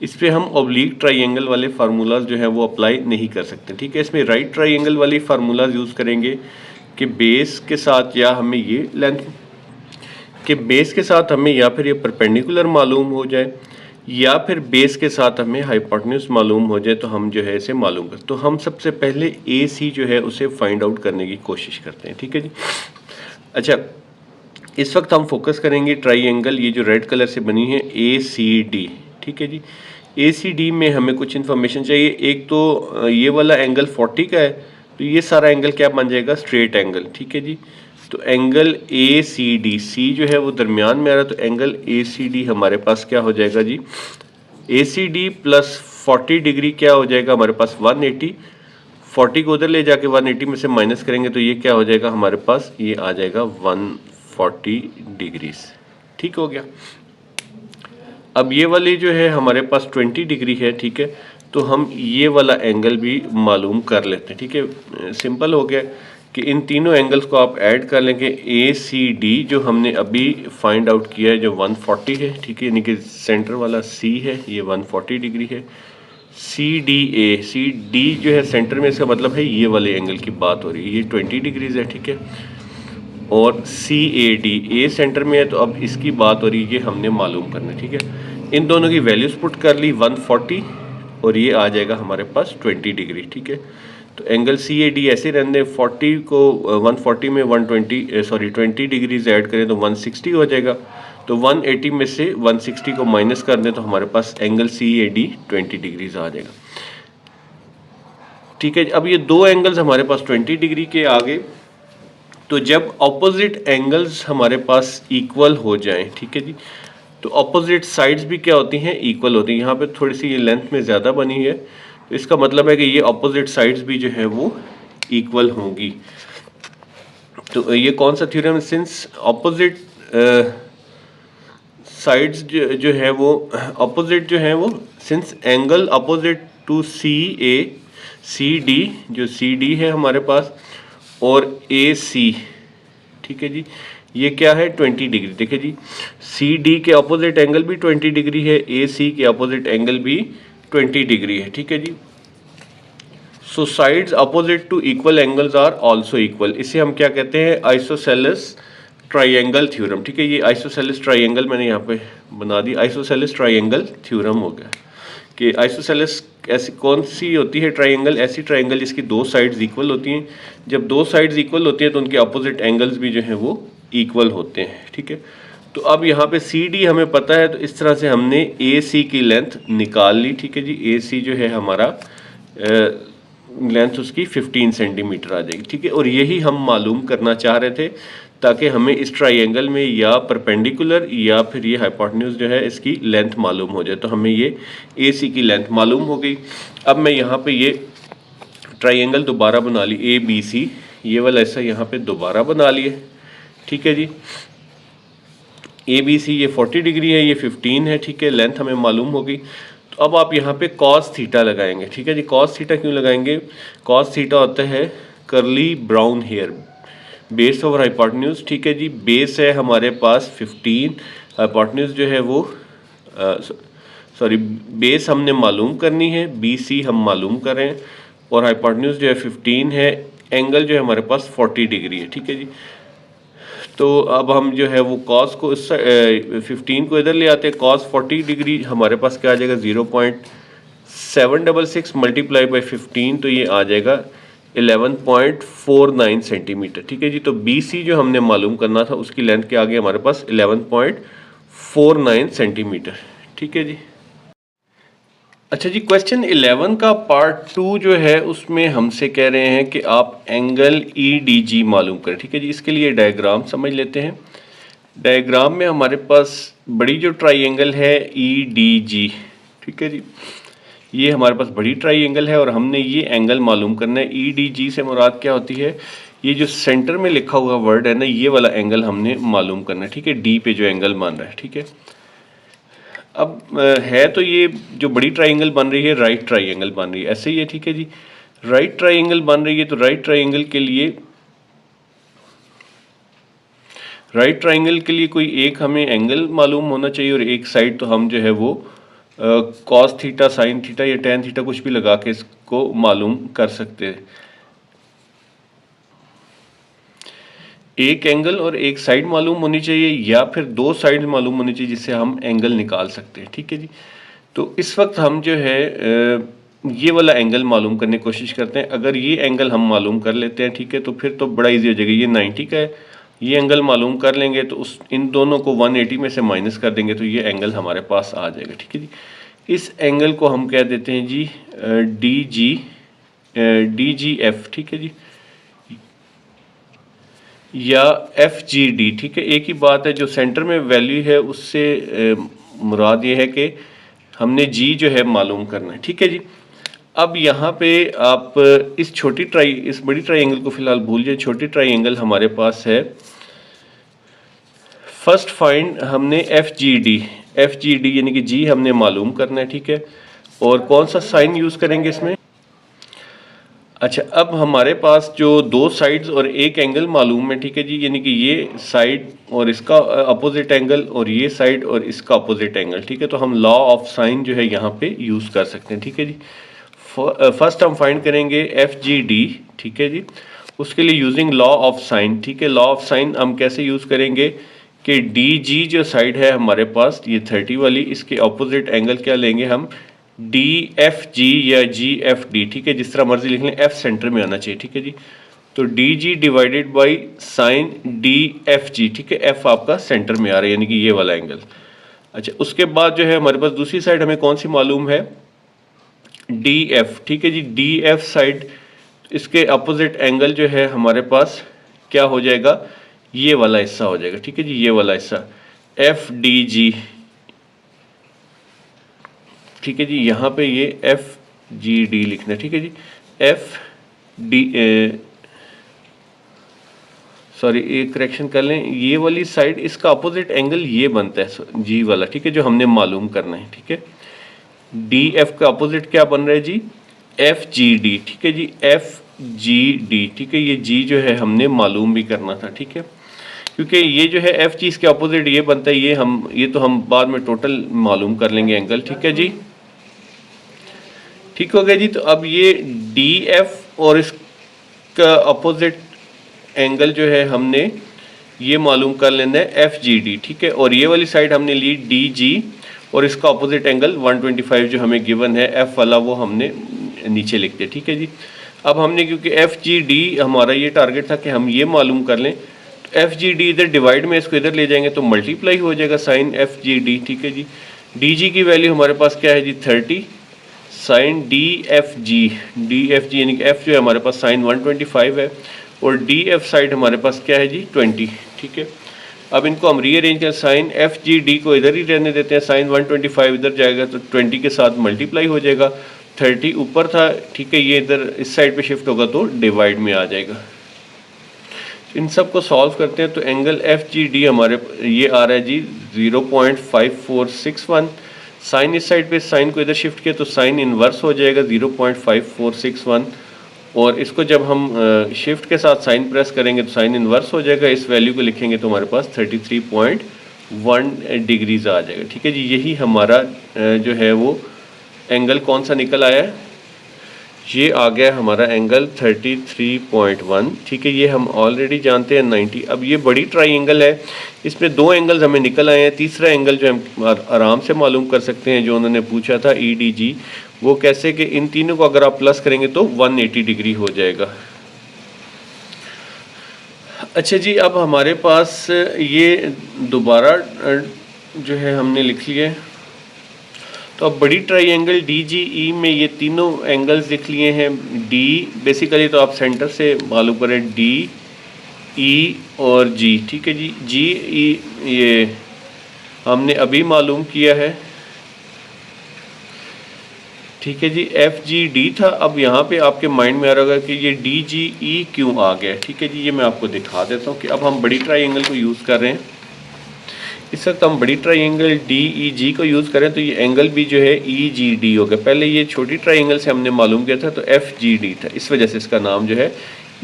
इस पे हम ऑब्लिक ट्राइंगल वाले फार्मूलाज जो है वो अप्लाई नहीं कर सकते। ठीक है, इसमें राइट ट्राइंगल वाली फार्मूलाज यूज़ करेंगे कि बेस के साथ या हमें ये लेंथ के बेस के साथ हमें या फिर ये परपेंडिकुलर मालूम हो जाए या फिर बेस के साथ हमें हाइपोटेन्यूज मालूम हो जाए, तो हम जो है इसे मालूम कर। तो हम सबसे पहले AC जो है उसे फाइंड आउट करने की कोशिश करते हैं। ठीक है जी। अच्छा, इस वक्त हम फोकस करेंगे ट्राइंगल, ये जो रेड कलर से बनी है ACD। ठीक है जी, ACD में हमें कुछ इन्फॉर्मेशन चाहिए। एक तो ये वाला एंगल 40 का है, तो ये सारा एंगल क्या बन जाएगा, स्ट्रेट एंगल। ठीक है जी, तो एंगल ACD, C जो है वो दरमियान में आ रहा है, तो एंगल ACD हमारे पास क्या हो जाएगा जी, ACD प्लस 40 डिग्री क्या हो जाएगा हमारे पास 180। 40 को उधर ले जाके 180 में से माइनस करेंगे तो ये क्या हो जाएगा हमारे पास, ये आ जाएगा 140 डिग्रीज। ठीक हो गया। अब ये वाली जो है हमारे पास 20 डिग्री है। ठीक है, तो हम ये वाला एंगल भी मालूम कर लेते हैं। ठीक है, सिंपल हो गया कि इन तीनों एंगल्स को आप ऐड कर लेंगे। ACD जो हमने अभी फाइंड आउट किया है जो 140 है। ठीक है, यानी कि सेंटर वाला C है, ये 140 डिग्री है। CD जो है सेंटर में, इसका मतलब है ये वाले एंगल की बात हो रही है, ये 20 डिग्रीज है। ठीक है, और CAD A सेंटर में है, तो अब इसकी बात हो रही है, ये हमने मालूम करना है। ठीक है, इन दोनों की वैल्यूज पुट कर ली 140 और ये आ जाएगा हमारे पास 20 डिग्री। ठीक है, तो एंगल सी ए डी ऐसे रहने, 40 को 140 में 20 डिग्रीज ऐड करें तो 160 हो जाएगा। तो 180 में से 160 को माइनस कर दें तो हमारे पास angle C A D 20 degrees आ जाएगा। ठीक है, अब ये दो एंगल्स हमारे पास 20 डिग्री के आ गए। तो जब ऑपोजिट एंगल्स हमारे पास इक्वल हो जाएं, ठीक है जी, तो ऑपोजिट साइड्स भी क्या होती हैं, इक्वल होती हैं। यहाँ पे थोड़ी सी ये लेंथ में ज़्यादा बनी है, तो इसका मतलब है कि ये ऑपोजिट साइड्स भी जो है वो इक्वल होंगी। तो ये कौन सा थ्योरम, सिंस ऑपोजिट साइड्स जो है वो ऑपोजिट जो है वो, since angle opposite to C A C D, जो सी डी है हमारे पास, और ए सी, ठीक है जी, ये क्या है 20 डिग्री। देखिए जी, सी डी के अपोजिट एंगल भी 20 डिग्री है, ए सी के अपोजिट एंगल भी 20 डिग्री है। ठीक है जी, so sides opposite to equal angles are also equal. इसे हम क्या कहते हैं, आइसोसेलेस ट्राइंगल थ्योरम। ठीक है, ये आइसोसेलेस ट्राइंगल मैंने यहाँ पे बना दी, आइसोसेलेस ट्राइंगल थ्योरम हो गया। कि आइसोसेलेस ऐसी कौन सी होती है ट्राइंगल, ऐसी ट्राइंगल जिसकी दो साइड्स इक्वल होती हैं। जब दो साइड्स इक्वल होती हैं तो उनके अपोजिट एंगल्स भी जो हैं वो इक्वल होते हैं। ठीक है, तो अब यहाँ पे सी डी हमें पता है, तो इस तरह से हमने ए सी की लेंथ निकाल ली। ठीक है जी, ए सी जो है हमारा लेंथ उसकी 15 सेंटीमीटर आ जाएगी। ठीक है, और यही हम मालूम करना चाह रहे थे ताकि हमें इस ट्राइंगल में या परपेंडिकुलर या फिर ये हाइपोटेन्यूज जो है इसकी लेंथ मालूम हो जाए। तो हमें ये ए सी की लेंथ मालूम हो गई। अब मैं यहाँ पे ये ट्राइंगल दोबारा बना ली, ए बी सी, ये वाला ऐसा यहाँ पे दोबारा बना लिए। ठीक है जी, ए बी सी ये 40 डिग्री है, ये 15 है। ठीक है, लेंथ हमें मालूम हो गई। तो अब आप यहाँ पे कॉस थीटा लगाएंगे। ठीक है जी, कॉस थीटा क्यों लगाएंगे, कॉस थीटा होता है curly brown hair, base over hypotenuse. ठीक है जी, बेस है हमारे पास 15, हाइपोटेन्यूज जो है वो सॉरी बेस हमने मालूम करनी है, बी सी हम मालूम करें, और हाइपोटेन्यूज जो है 15 है, एंगल जो है हमारे पास 40 डिग्री है। ठीक है जी, तो अब हम जो है वो कॉस को 15 को इधर ले आते हैं, कॉस 40 डिग्री हमारे पास क्या आ जाएगा 0.766 मल्टीप्लाई बाई 15, तो ये आ जाएगा 11.49 सेंटीमीटर। ठीक है जी, तो बी सी जो हमने मालूम करना था उसकी लेंथ क्या आ गई हमारे पास 11.49 सेंटीमीटर। ठीक है जी, अच्छा जी, क्वेश्चन 11 का पार्ट 2 जो है उसमें हमसे कह रहे हैं कि आप एंगल ई डी जी मालूम करें। ठीक है जी, इसके लिए डायग्राम समझ लेते हैं। डायग्राम में हमारे पास बड़ी जो ट्राइंगल है ई डी जी, ठीक है जी, ये हमारे पास बड़ी ट्राइंगल है और हमने ये एंगल मालूम करना है। ई डी जी से मुराद क्या होती है, ये जो सेंटर में लिखा हुआ वर्ड है ना, ये वाला एंगल हमने मालूम करना है। ठीक है, डी पे जो एंगल मान रहा है। ठीक है, अब है तो ये जो बड़ी ट्राइंगल बन रही है राइट ट्राइंगल बन रही है, ऐसे ही है। ठीक है जी, राइट ट्राइंगल बन रही है, तो राइट ट्राइंगल के लिए कोई एक हमें एंगल मालूम होना चाहिए और एक साइड तो हम जो है वो कॉस थीटा, साइन थीटा या टेन थीटा कुछ भी लगा के इसको मालूम कर सकते हैं। एक एंगल और एक साइड मालूम होनी चाहिए या फिर दो साइड मालूम होनी चाहिए जिससे हम एंगल निकाल सकते हैं। ठीक है जी, तो इस वक्त हम जो है ये वाला एंगल मालूम करने की कोशिश करते हैं। अगर ये एंगल हम मालूम कर लेते हैं, ठीक है, तो फिर तो बड़ा इजी हो जाएगा। ये 90 का है, ये एंगल मालूम कर लेंगे तो उस इन दोनों को 180 में से माइनस कर देंगे तो ये एंगल हमारे पास आ जाएगा। ठीक है जी, इस एंगल को हम कह देते हैं जी डी जी एफ। ठीक है जी, या एफ जी डी। ठीक है, एक ही बात है, जो सेंटर में वैल्यू है उससे मुराद ये है कि हमने जी जो है मालूम करना है। ठीक है जी, अब यहाँ पे आप इस बड़ी ट्राइंगल को फिलहाल भूल जाए, छोटी ट्राइंगल हमारे पास है। फर्स्ट फाइंड हमने एफ जी डी यानी कि जी हमने मालूम करना है। ठीक है, और कौन सा साइन यूज़ करेंगे इसमें, अच्छा, अब हमारे पास जो दो साइड्स और एक एंगल मालूम है। ठीक है जी, यानी कि ये साइड और इसका अपोजिट एंगल और ये साइड और इसका अपोजिट एंगल। ठीक है, तो हम लॉ ऑफ साइन जो है यहाँ पे यूज़ कर सकते हैं। ठीक है जी, फर्स्ट हम फाइंड करेंगे एफ जी डी। ठीक है जी, उसके लिए यूजिंग लॉ ऑफ साइन। ठीक है, लॉ ऑफ साइन हम कैसे यूज़ करेंगे कि डी जी जो साइड है हमारे पास ये 30 वाली, इसके अपोजिट एंगल क्या लेंगे हम DFG या GFD, ठीक है, जिस तरह मर्जी लिख लें, F सेंटर में आना चाहिए, ठीक है जी। तो DG divided by sign DFG, ठीक है, F आपका सेंटर में आ रहा है यानी कि ये वाला एंगल। अच्छा, उसके बाद जो है हमारे पास दूसरी साइड हमें कौन सी मालूम है, DF, ठीक है जी। DF साइड इसके अपोजिट एंगल जो है हमारे पास क्या हो जाएगा, ये वाला हिस्सा हो जाएगा, ठीक है जी, ये वाला हिस्सा FDG, ठीक है जी। यहाँ पे ये FGD लिखना है, ठीक है जी। सॉरी, एक करेक्शन कर लें, ये वाली साइड इसका अपोजिट एंगल ये बनता है जी वाला, ठीक है, जो हमने मालूम करना है, ठीक है। DF का अपोजिट क्या बन रहा है जी, FGD, ठीक है जी, FGD, ठीक है। ये G जो है हमने मालूम भी करना था, ठीक है, क्योंकि ये जो है FG इसके अपोजिट ये बनता है, ये तो हम बाद में टोटल मालूम कर लेंगे एंगल, ठीक है जी। ठीक हो गया जी। तो अब ये DF और इसका अपोजिट एंगल जो है हमने ये मालूम कर लेना है FGD, ठीक है। और ये वाली साइड हमने ली DG और इसका अपोजिट एंगल 125 जो हमें गिवन है F वाला, वो हमने नीचे लिख दिया, ठीक है जी। अब हमने क्योंकि FGD हमारा ये टारगेट था कि हम ये मालूम कर लें, तो FGD इधर डिवाइड में इसको इधर ले जाएंगे तो मल्टीप्लाई हो जाएगा साइन FGD, ठीक है जी। DG की वैल्यू हमारे पास क्या है जी 30, साइन DFG यानी कि F जो है हमारे पास साइन 125 है और DF साइड हमारे पास क्या है जी 20, ठीक है। अब इनको हम रीअरेंज करें, साइन FGD को इधर ही रहने देते हैं, साइन 125 इधर जाएगा तो 20 के साथ मल्टीप्लाई हो जाएगा, 30 ऊपर था, ठीक है, ये इधर इस साइड पे शिफ्ट होगा तो डिवाइड में आ जाएगा। इन सब को सॉल्व करते हैं तो एंगल FGD हमारे ये आ रहा है जी 0.5461। साइन इस साइड पे, साइन को इधर शिफ्ट किया तो साइन इनवर्स हो जाएगा 0.5461 और इसको जब हम शिफ्ट के साथ साइन प्रेस करेंगे तो साइन इनवर्स हो जाएगा। इस वैल्यू को लिखेंगे तो हमारे पास 33.1 डिग्रीज आ जाएगा, ठीक है जी। यही हमारा जो है वो एंगल कौन सा निकल आया है, ये आ गया हमारा एंगल 33.1, ठीक है। ये हम ऑलरेडी जानते हैं 90। अब ये बड़ी ट्राइंगल है, इसमें दो एंगल्स हमें निकल आए हैं, तीसरा एंगल जो हम आराम से मालूम कर सकते हैं जो उन्होंने पूछा था EDG, वो कैसे कि इन तीनों को अगर आप प्लस करेंगे तो 180 डिग्री हो जाएगा। अच्छा जी, अब हमारे पास ये दोबारा जो है हमने लिख लिया, तो अब बड़ी ट्राइंगल DGE में ये तीनों एंगल्स लिख लिए हैं। D बेसिकली तो आप सेंटर से मालूम करें, D E और G, ठीक है जी। GE ये हमने अभी मालूम किया है, ठीक है जी। FGD था, अब यहाँ पे आपके माइंड में आ रहा होगा कि ये DGE क्यों आ गया, ठीक है जी। ये मैं आपको दिखा देता हूँ कि अब हम बड़ी ट्राइंगल को यूज़ कर रहे हैं। इस वक्त हम बड़ी ट्राइंगल DEG को यूज़ करें तो ये एंगल भी जो है EGD होगा। पहले ये छोटी ट्राइंगल से हमने मालूम किया था तो FGD था, इस वजह से इसका नाम जो है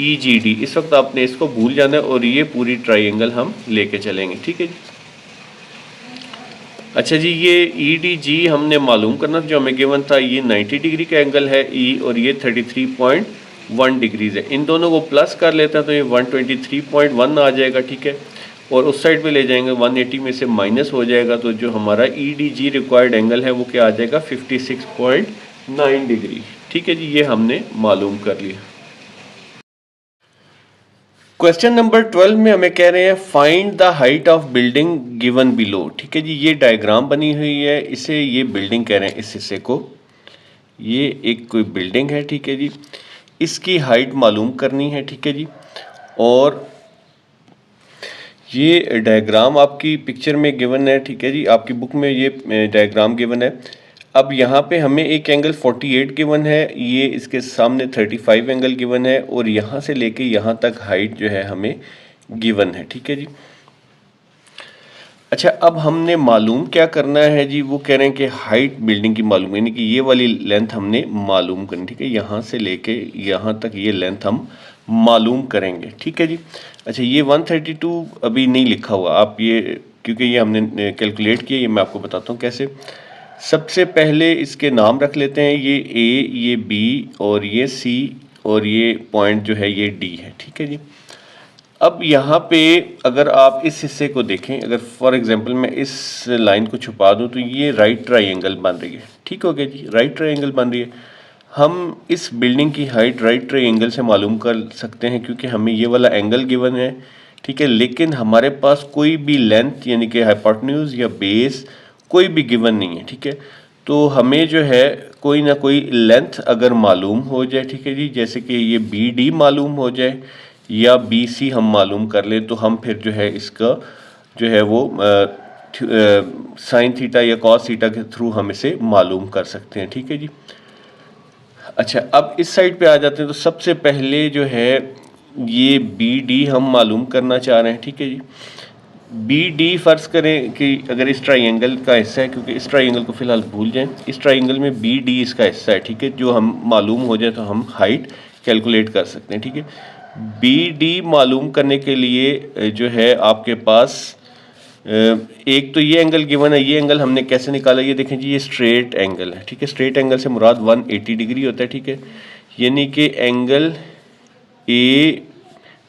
EGD। इस वक्त आपने इसको भूल जाना है और ये पूरी ट्राइंगल हम लेके चलेंगे, ठीक है जी। अच्छा जी, ये EDG हमने मालूम करना जो हमें गिवन था, ये 90 डिग्री का एंगल है E और ये 33.1 डिग्रीज है। इन दोनों को प्लस कर लेते हैं तो ये 123.1 आ जाएगा, ठीक है। और उस साइड पे ले जाएंगे 180 में से माइनस हो जाएगा तो जो हमारा EDG रिक्वायर्ड एंगल है वो क्या आ जाएगा 56.9 डिग्री, ठीक है जी। ये हमने मालूम कर लिया। क्वेश्चन नंबर 12 में हमें कह रहे हैं find the height of building given below, ठीक है जी। ये डायग्राम बनी हुई है, इसे ये बिल्डिंग कह रहे हैं, इस हिस्से को, ये एक कोई बिल्डिंग है, ठीक है जी। इसकी हाइट मालूम करनी है, ठीक है जी। और ये डायग्राम आपकी पिक्चर में गिवन है, ठीक है जी, आपकी बुक में ये डायग्राम गिवन है। अब यहाँ पे हमें एक एंगल 48 गिवन है, ये इसके सामने 35 एंगल गिवन है और यहाँ से लेके यहाँ तक हाइट जो है हमें गिवन है, ठीक है जी। अच्छा, अब हमने मालूम क्या करना है जी, वो कह रहे हैं कि हाइट बिल्डिंग की मालूम, यानी कि ये वाली लेंथ हमने मालूम करनी, ठीक है। यहाँ से लेके यहाँ तक ये लेंथ हम मालूम करेंगे, ठीक है जी। अच्छा, ये 132 अभी नहीं लिखा हुआ, आप ये क्योंकि ये हमने कैलकुलेट किया, ये मैं आपको बताता हूँ कैसे। सबसे पहले इसके नाम रख लेते हैं, ये A, ये B और ये C और ये पॉइंट जो है ये D है, ठीक है जी। अब यहाँ पे अगर आप इस हिस्से को देखें, अगर फॉर एग्जांपल मैं इस लाइन को छुपा दूँ तो ये राइट ट्रायंगल बन रही है। ठीक हो गया जी, राइट ट्रायंगल बन रही है। हम इस बिल्डिंग की हाइट राइट ट्रायंगल से मालूम कर सकते हैं क्योंकि हमें ये वाला एंगल गिवन है। ठीक है, लेकिन हमारे पास कोई भी लेंथ यानी कि हाइपोटेन्यूज या बेस कोई भी गिवन नहीं है। ठीक है, तो हमें जो है कोई ना कोई लेंथ अगर मालूम हो जाए, ठीक है जी, जैसे कि ये बी डी मालूम हो जाए या बी सी हम मालूम कर लें, तो हम फिर जो है इसका जो है वो साइन थीटा या कॉस थीटा के थ्रू हम इसे मालूम कर सकते हैं। ठीक है जी। अच्छा, अब इस साइड पे आ जाते हैं। तो सबसे पहले जो है ये बी डी हम मालूम करना चाह रहे हैं। ठीक है जी, बी डी फर्ज करें कि अगर इस ट्राइंगल का हिस्सा है, क्योंकि इस ट्राइंगल को फिलहाल भूल जाएं, इस ट्राइंगल में बी डी इसका हिस्सा है। ठीक है, जो हम मालूम हो जाए तो हम हाइट कैलकुलेट कर सकते हैं। ठीक है, बी डी मालूम करने के लिए जो है आपके पास एक तो ये एंगल गिवन है। ये एंगल हमने कैसे निकाला, ये देखें जी, ये स्ट्रेट एंगल है। ठीक है, स्ट्रेट एंगल से मुराद 180 डिग्री होता है। ठीक है, यानी कि एंगल ए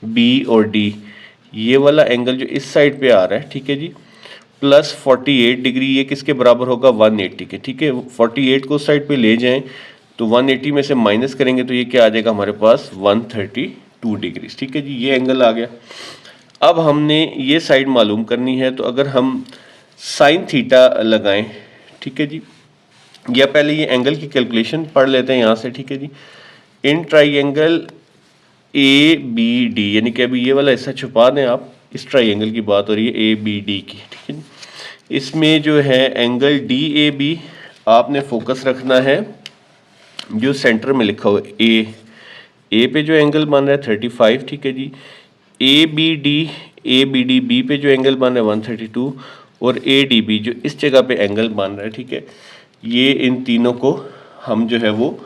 बी और डी, ये वाला एंगल जो इस साइड पे आ रहा है, ठीक है जी, प्लस 48 डिग्री, ये किसके बराबर होगा, 180 के। ठीक है, 48 को उस साइड पे ले जाएं तो 180 में से माइनस करेंगे तो ये क्या आ जाएगा हमारे पास, 132 डिग्री। ठीक है जी, ये एंगल आ गया। अब हमने ये साइड मालूम करनी है, तो अगर हम साइन थीटा लगाएं, ठीक है जी, या पहले ये एंगल की कैलकुलेशन पढ़ लेते हैं यहाँ से। ठीक है जी, in triangle A B D, यानी कि अभी ये वाला हिस्सा छुपा दें आप, इस ट्राइंगल की बात हो रही है ए बी डी की। ठीक है, इसमें जो है एंगल डी ए बी आपने फोकस रखना है जो सेंटर में लिखा हुआ ए पे जो एंगल बन रहा है 35। ठीक है जी, ए बी डी बी पे जो एंगल बन रहा है 132, और ए डी बी जो इस जगह पे एंगल बन रहा है। ठीक है, ये इन तीनों को हम जो है वो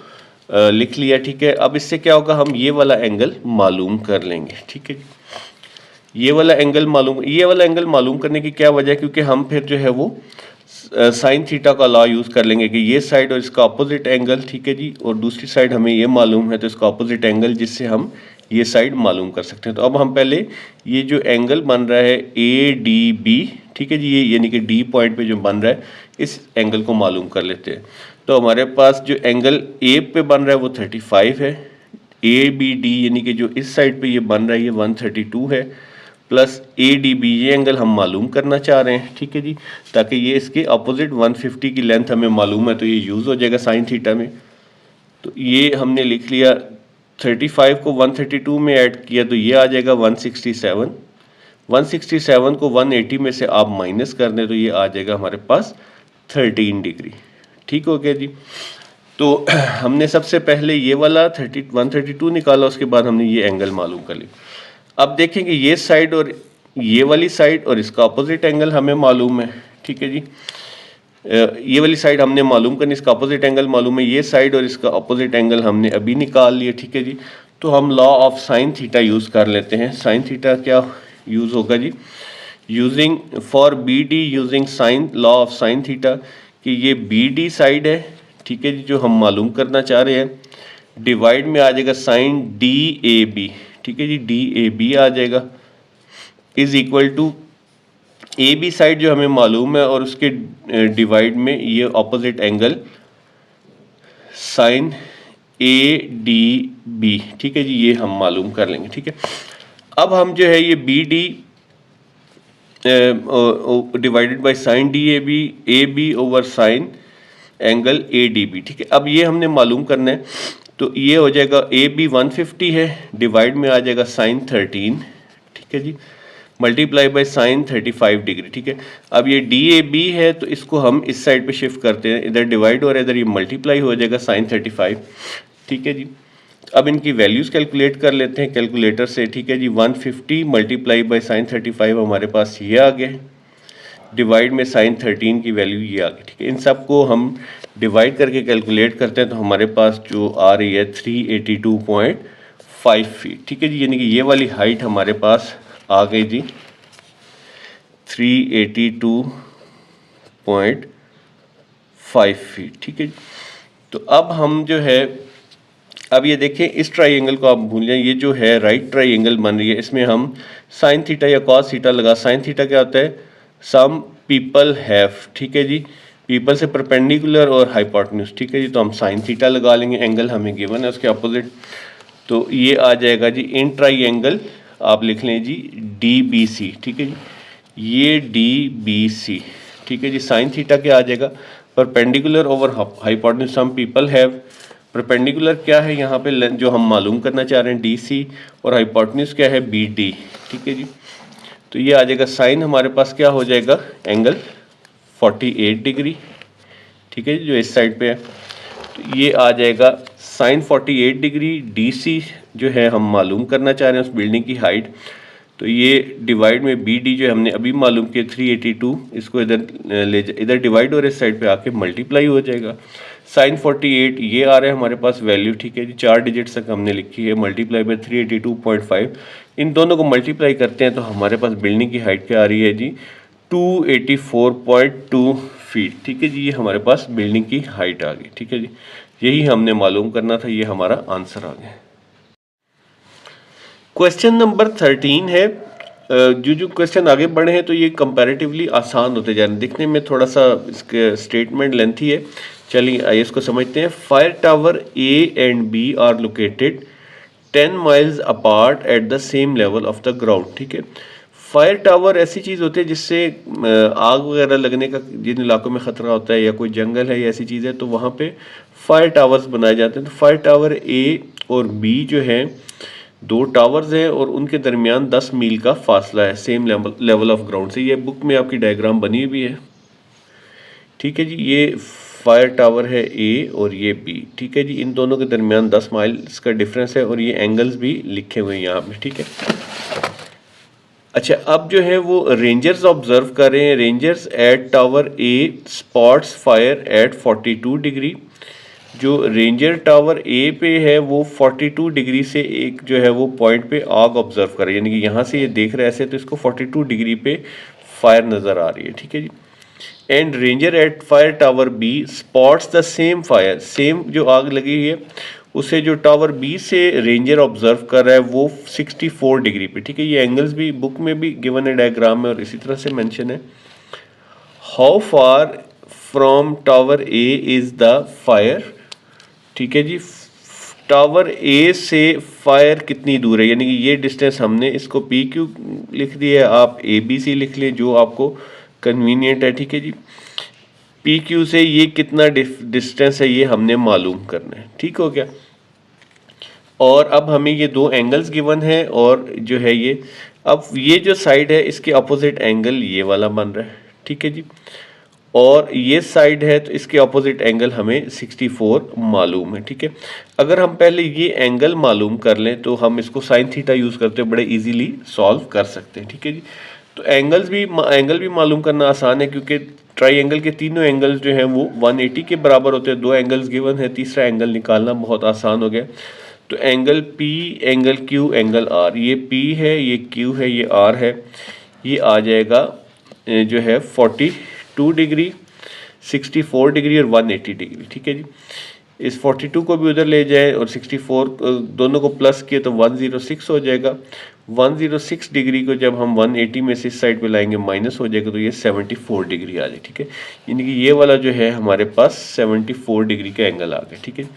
लिख लिया। ठीक है, अब इससे क्या होगा, हम ये वाला एंगल मालूम कर लेंगे। ठीक है, ये वाला एंगल मालूम करने की क्या वजह है, क्योंकि हम फिर जो है वो साइन थीटा का लॉ यूज़ कर लेंगे कि ये साइड और इसका अपोजिट एंगल, ठीक है जी, और दूसरी साइड हमें ये मालूम है तो इसका अपोजिट एंगल, जिससे हम ये साइड मालूम कर सकते हैं। तो अब हम पहले ये जो एंगल बन रहा है ए डी बी, ठीक है जी, ये यानी कि डी पॉइंट पे जो बन रहा है, इस एंगल को मालूम कर लेते हैं। तो हमारे पास जो एंगल ए पे बन रहा है वो 35 है, ए बी डी यानी कि जो इस साइड पे ये बन रहा है ये 132 है, प्लस ए डी बी, ये एंगल हम मालूम करना चाह रहे हैं। ठीक है जी, ताकि ये इसके अपोजिट 150 की लेंथ हमें मालूम है तो ये यूज़ हो जाएगा साइन थीटा में। तो ये हमने लिख लिया, 35 को 132 में ऐड किया तो ये आ जाएगा 167। 167 को 180 में से आप माइनस कर दें तो ये आ जाएगा हमारे पास 13 डिग्री। ठीक हो गया जी। तो हमने सबसे पहले ये वाला 132 निकाला, उसके बाद हमने ये एंगल मालूम कर लिया। अब देखेंगे ये साइड और ये वाली साइड और इसका अपोजिट एंगल हमें मालूम है। ठीक है जी, ये वाली साइड हमने मालूम करनी, इसका अपोजिट एंगल मालूम है, ये साइड और इसका अपोजिट एंगल हमने अभी निकाल लिया। ठीक है जी, तो हम law of sine theta use कर लेते हैं। साइन थीटा क्या यूज़ होगा जी, using for B D using sine law of sine theta, कि ये बी डी साइड है, ठीक है जी, जो हम मालूम करना चाह रहे हैं, डिवाइड में आ जाएगा साइन डी ए बी। ठीक है जी, डी ए बी आ जाएगा, is equal to A B side जो हमें मालूम है और उसके डिवाइड में ये opposite angle sine A D B. ठीक है जी, ये हम मालूम कर लेंगे। ठीक है, अब हम जो है ये B D divided by sine D A B over sine angle A D B. ठीक है, अब ये हमने मालूम करना है, तो ये हो जाएगा ए बी 150 है, डिवाइड में आ जाएगा साइन 13। ठीक है जी, मल्टीप्लाई बाय साइन 35 डिग्री। ठीक है, अब ये डी ए बी है तो इसको हम इस साइड पे शिफ्ट करते हैं, इधर डिवाइड और इधर ये मल्टीप्लाई हो जाएगा साइन 35। ठीक है जी, अब इनकी वैल्यूज़ कैलकुलेट कर लेते हैं कैलकुलेटर से। ठीक है जी, 150 मल्टीप्लाई बाय साइन 35 हमारे पास ये आ गया, डिवाइड में साइन 13 की वैल्यू ये आ गई। ठीक है, इन सब को हम डिवाइड करके कैलकुलेट करते हैं तो हमारे पास जो आ रही है 382.5 फीट। ठीक है जी, यानी कि ये वाली हाइट हमारे पास आ गई जी 382.5 फीट। ठीक है, तो अब हम जो है अब ये देखें, इस ट्राइंगल को आप भूल जाएं, ये जो है राइट ट्राइंगल बन रही है, इसमें हम साइन थीटा या कॉस थीटा लगा। साइन थीटा क्या होता है? सम पीपल हैव, ठीक है जी, पीपल से परपेंडिकुलर और हाइपोटेन्यूज, ठीक है जी। तो हम साइन थीटा लगा लेंगे, एंगल हमें गिवन है उसके अपोजिट, तो ये आ जाएगा जी इन ट्राइंगल, आप लिख लें जी डी बी सी, ठीक है जी, ये डी बी सी, ठीक है जी। साइन थीटा क्या आ जाएगा? Perpendicular over hypotenuse some people have. Perpendicular क्या है यहाँ पे जो हम मालूम करना चाह रहे हैं, डी सी, और हाइपोटेन्यूज क्या है, बी डी, ठीक है जी। तो ये आ जाएगा साइन, हमारे पास क्या हो जाएगा, एंगल 48 डिग्री, ठीक है जी, जो इस साइड पे है। तो ये आ जाएगा साइन 48 डिग्री, डी सी जो है हम मालूम करना चाह रहे हैं उस बिल्डिंग की हाइट, तो ये डिवाइड में बी डी जो हमने अभी मालूम किया 382, इसको इधर इधर डिवाइड और इस साइड पे आके मल्टीप्लाई हो जाएगा। साइन 48 ये आ रहा है हमारे पास वैल्यू, ठीक है जी, 4 डिजिट्स तक हमने लिखी है, मल्टीप्लाई बाय 382.5, इन दोनों को मल्टीप्लाई करते हैं तो हमारे पास बिल्डिंग की हाइट क्या आ रही है जी, 284.2 फीट, ठीक है जी। ये हमारे पास बिल्डिंग की हाइट आ गई, ठीक है जी, यही हमने मालूम करना था, ये हमारा आंसर आ गया। क्वेश्चन नंबर 13 है, जो क्वेश्चन आगे बढ़े हैं तो ये कंपैरेटिवली आसान होते जा रहे हैं, दिखने में थोड़ा सा इसके स्टेटमेंट लेंथी है। चलिए आइए इसको समझते हैं। Fire tower A and B are located 10 miles apart at the same level of the ground, ठीक है। फायर टावर ऐसी चीज़ होती है जिससे आग वगैरह लगने का जिन इलाकों में ख़तरा होता है या कोई जंगल है या ऐसी चीज़ है तो वहाँ पे फायर टावर्स बनाए जाते हैं। तो फायर टावर ए और बी जो है दो टावर्स हैं और उनके दरमियान 10 मील का फासला है सेम लेवल ऑफ ग्राउंड से। ये बुक में आपकी डायग्राम बनी हुई है, ठीक है जी। ये फायर टावर है ए और ये बी, ठीक है जी, इन दोनों के दरमियान 10 माइल्स का डिफरेंस है और ये एंगल्स भी लिखे हुए हैं यहाँ पे, ठीक है। अच्छा, अब जो है वो रेंजर्स ऑब्जर्व कर रहे हैं। Rangers at tower A spots fire at 42 degree. जो रेंजर टावर ए पे है वो 42 डिग्री से एक जो है वो पॉइंट पे आग ऑब्जर्व कर रही है, यानी कि यहाँ से ये देख रहा है ऐसे, तो इसको 42 डिग्री पे फायर नज़र आ रही है, ठीक है जी। And ranger at fire tower B spots the same fire, same जो आग लगी हुई है उसे जो टावर बी से रेंजर ऑब्जर्व कर रहा है वो 64 डिग्री पे, ठीक है। ये एंगल्स भी बुक में भी गिवन है डायग्राम में और इसी तरह से मेंशन है। How far from tower A is the fire, ठीक है जी। टावर ए से फायर कितनी दूर है, यानी कि ये डिस्टेंस हमने इसको पी क्यू लिख दिया है, आप ए बी सी लिख लें जो आपको कन्वीनियंट है, ठीक है जी। पी क्यू से ये कितना डिस्टेंस है ये हमने मालूम करना है, ठीक हो गया। और अब हमें ये दो एंगल्स गिवन है और जो है ये, अब ये जो साइड है इसके अपोजिट एंगल ये वाला बन रहा है, ठीक है जी। और ये साइड है तो इसके अपोजिट एंगल हमें 64 मालूम है, ठीक है। अगर हम पहले ये एंगल मालूम कर लें तो हम इसको साइन थीटा यूज़ करते हुए बड़े इजीली सॉल्व कर सकते हैं, ठीक है जी। तो एंगल भी मालूम करना आसान है क्योंकि ट्राइंगल के तीनों एंगल्स जो हैं वो 180 के बराबर होते हैं। दो एंगल्स गिवन है, तीसरा एंगल निकालना बहुत आसान हो गया। तो angle P, angle Q, angle R, ये पी है, ये क्यू है, ये आर है, ये आ जाएगा जो है 42 डिग्री, 64 डिग्री और 180 डिग्री, ठीक है जी। इस 42 को भी उधर ले जाए और 64 दोनों को प्लस किए तो 106 हो जाएगा। 106 डिग्री को जब हम 180 में से इस साइड पे लाएंगे माइनस हो जाएगा तो ये 74 डिग्री आ जाए, ठीक है। यानी कि ये वाला जो है हमारे पास 74 डिग्री का एंगल आ गया, ठीक है।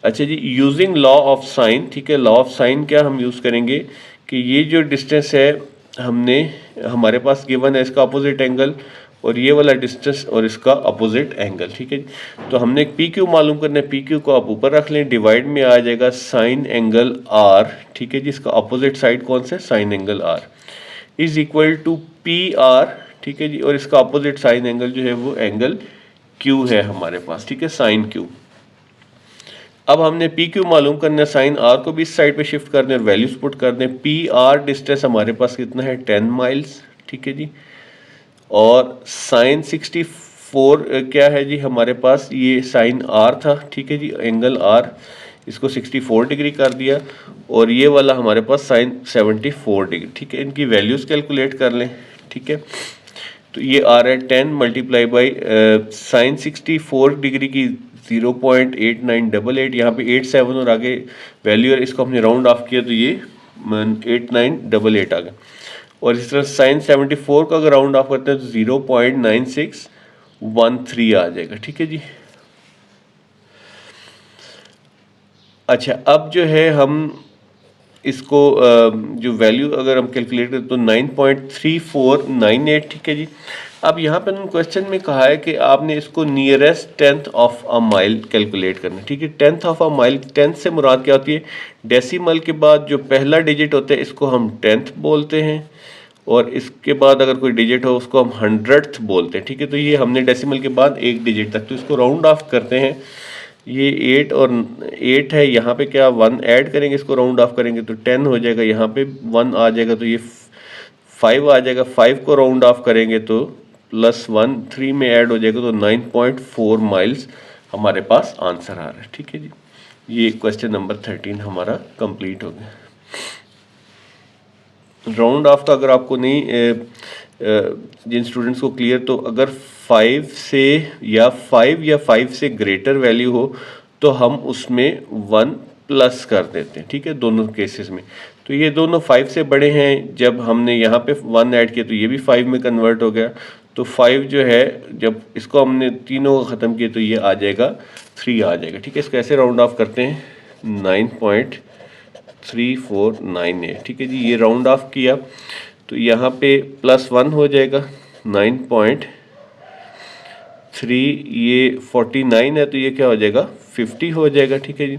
अच्छा जी, यूजिंग लॉ ऑफ साइन, ठीक है। लॉ ऑफ साइन क्या हम यूज़ करेंगे कि ये जो डिस्टेंस है हमने हमारे पास गिवन है इसका अपोजिट एंगल और ये वाला डिस्टेंस और इसका अपोजिट एंगल, ठीक है। तो हमने पी क्यू मालूम करना है, पी क्यू को आप ऊपर रख लें, डिवाइड में आ जाएगा साइन एंगल आर, ठीक है जी। इसका अपोजिट साइड कौन सा है, sine angle R, is equal to P R, ठीक है जी। और इसका अपोजिट साइन एंगल जो है वो एंगल क्यू है हमारे पास, ठीक है, साइन क्यू। अब हमने पी क्यू मालूम करना है, साइन आर को भी इस साइड पे शिफ्ट करने और वैल्यूज पुट कर दें। पी आर डिस्टेंस हमारे पास कितना है, 10 माइल्स, ठीक है जी। और साइन 64 क्या है जी हमारे पास, ये साइन आर था, ठीक है जी, एंगल आर, इसको 64 डिग्री कर दिया और ये वाला हमारे पास साइन 74 डिग्री, ठीक है। इनकी वैल्यूज़ कैलकुलेट कर लें, ठीक है। तो ये आ रहा है 10 मल्टीप्लाई बाई साइन 64 डिग्री की 0.8988, यहाँ पे 87 और आगे वैल्यू है, इसको हमने राउंड ऑफ किया तो ये 8988 आ गया। और इस तरह साइन 74 का अगर राउंड ऑफ करते हैं तो 0.9613 आ जाएगा। ठीक है जी। अच्छा, अब जो है हम इसको जो वैल्यू अगर हम कैलकुलेट करें तो 9.3498। ठीक है जी। अब यहाँ पर क्वेश्चन में कहा है कि आपने इसको nearest tenth of a mile calculate करना है। ठीक है, tenth of a mile, tenth से मुराद क्या होती है, डेसिमल के बाद जो पहला डिजिट होता है इसको हम टेंथ बोलते हैं, और इसके बाद अगर कोई डिजिट हो उसको हम हंड्रेड्थ बोलते हैं। ठीक है, तो ये हमने डेसिमल के बाद एक डिजिट तक, तो इसको राउंड ऑफ करते हैं। ये 8 और 8 है, यहाँ पे क्या 1 ऐड करेंगे, इसको राउंड ऑफ करेंगे तो 10 हो जाएगा, यहाँ पे 1 आ जाएगा तो ये 5 आ जाएगा, 5 को राउंड ऑफ करेंगे तो +1 3 में ऐड हो जाएगा तो 9.4 माइल्स हमारे पास आंसर आ रहा है। ठीक है जी, ये क्वेश्चन नंबर 13 हमारा कंप्लीट हो गया। राउंड ऑफ का अगर आपको नहीं जिन स्टूडेंट्स को क्लियर, तो अगर 5 या 5 से ग्रेटर वैल्यू हो तो हम उसमें 1 प्लस कर देते हैं। ठीक है, दोनों केसेस में। तो ये दोनों 5 से बड़े हैं, जब हमने यहाँ पे 1 ऐड किया तो ये भी 5 में कन्वर्ट हो गया, तो 5 जो है जब इसको हमने तीनों को ख़त्म किया तो ये आ जाएगा 3 आ जाएगा। ठीक है, इसको ऐसे राउंड ऑफ करते हैं 9.3498। ठीक है जी, ये राउंड ऑफ किया तो यहाँ पे +1 हो जाएगा 9.3, ये 49 है तो ये क्या हो जाएगा 50 हो जाएगा। ठीक है जी,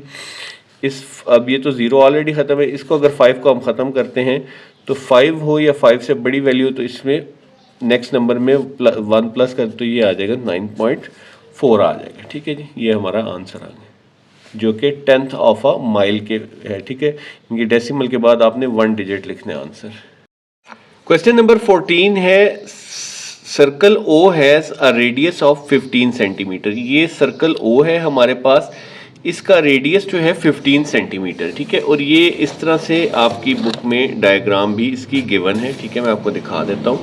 अब ये तो 0 ऑलरेडी ख़त्म है, इसको अगर 5 को हम ख़त्म करते हैं तो 5 हो या 5 से बड़ी वैल्यू तो इसमें नेक्स्ट नंबर में 1 प्लस कर तो ये आ जाएगा 9.4 आ जाएगा। ठीक है जी, ये हमारा आंसर आ गया, जो कि टेंथ ऑफ अ माइल के है। ठीक है, क्योंकि डेसिमल के बाद आपने 1 डिजिट लिखने आंसर। क्वेश्चन नंबर 14 है, circle O has a radius of 15 centimetre. ये सर्कल ओ है हमारे पास, इसका रेडियस जो है 15 सेंटीमीटर। ठीक है, और ये इस तरह से आपकी बुक में डायग्राम भी इसकी गिवन है। ठीक है, मैं आपको दिखा देता हूँ।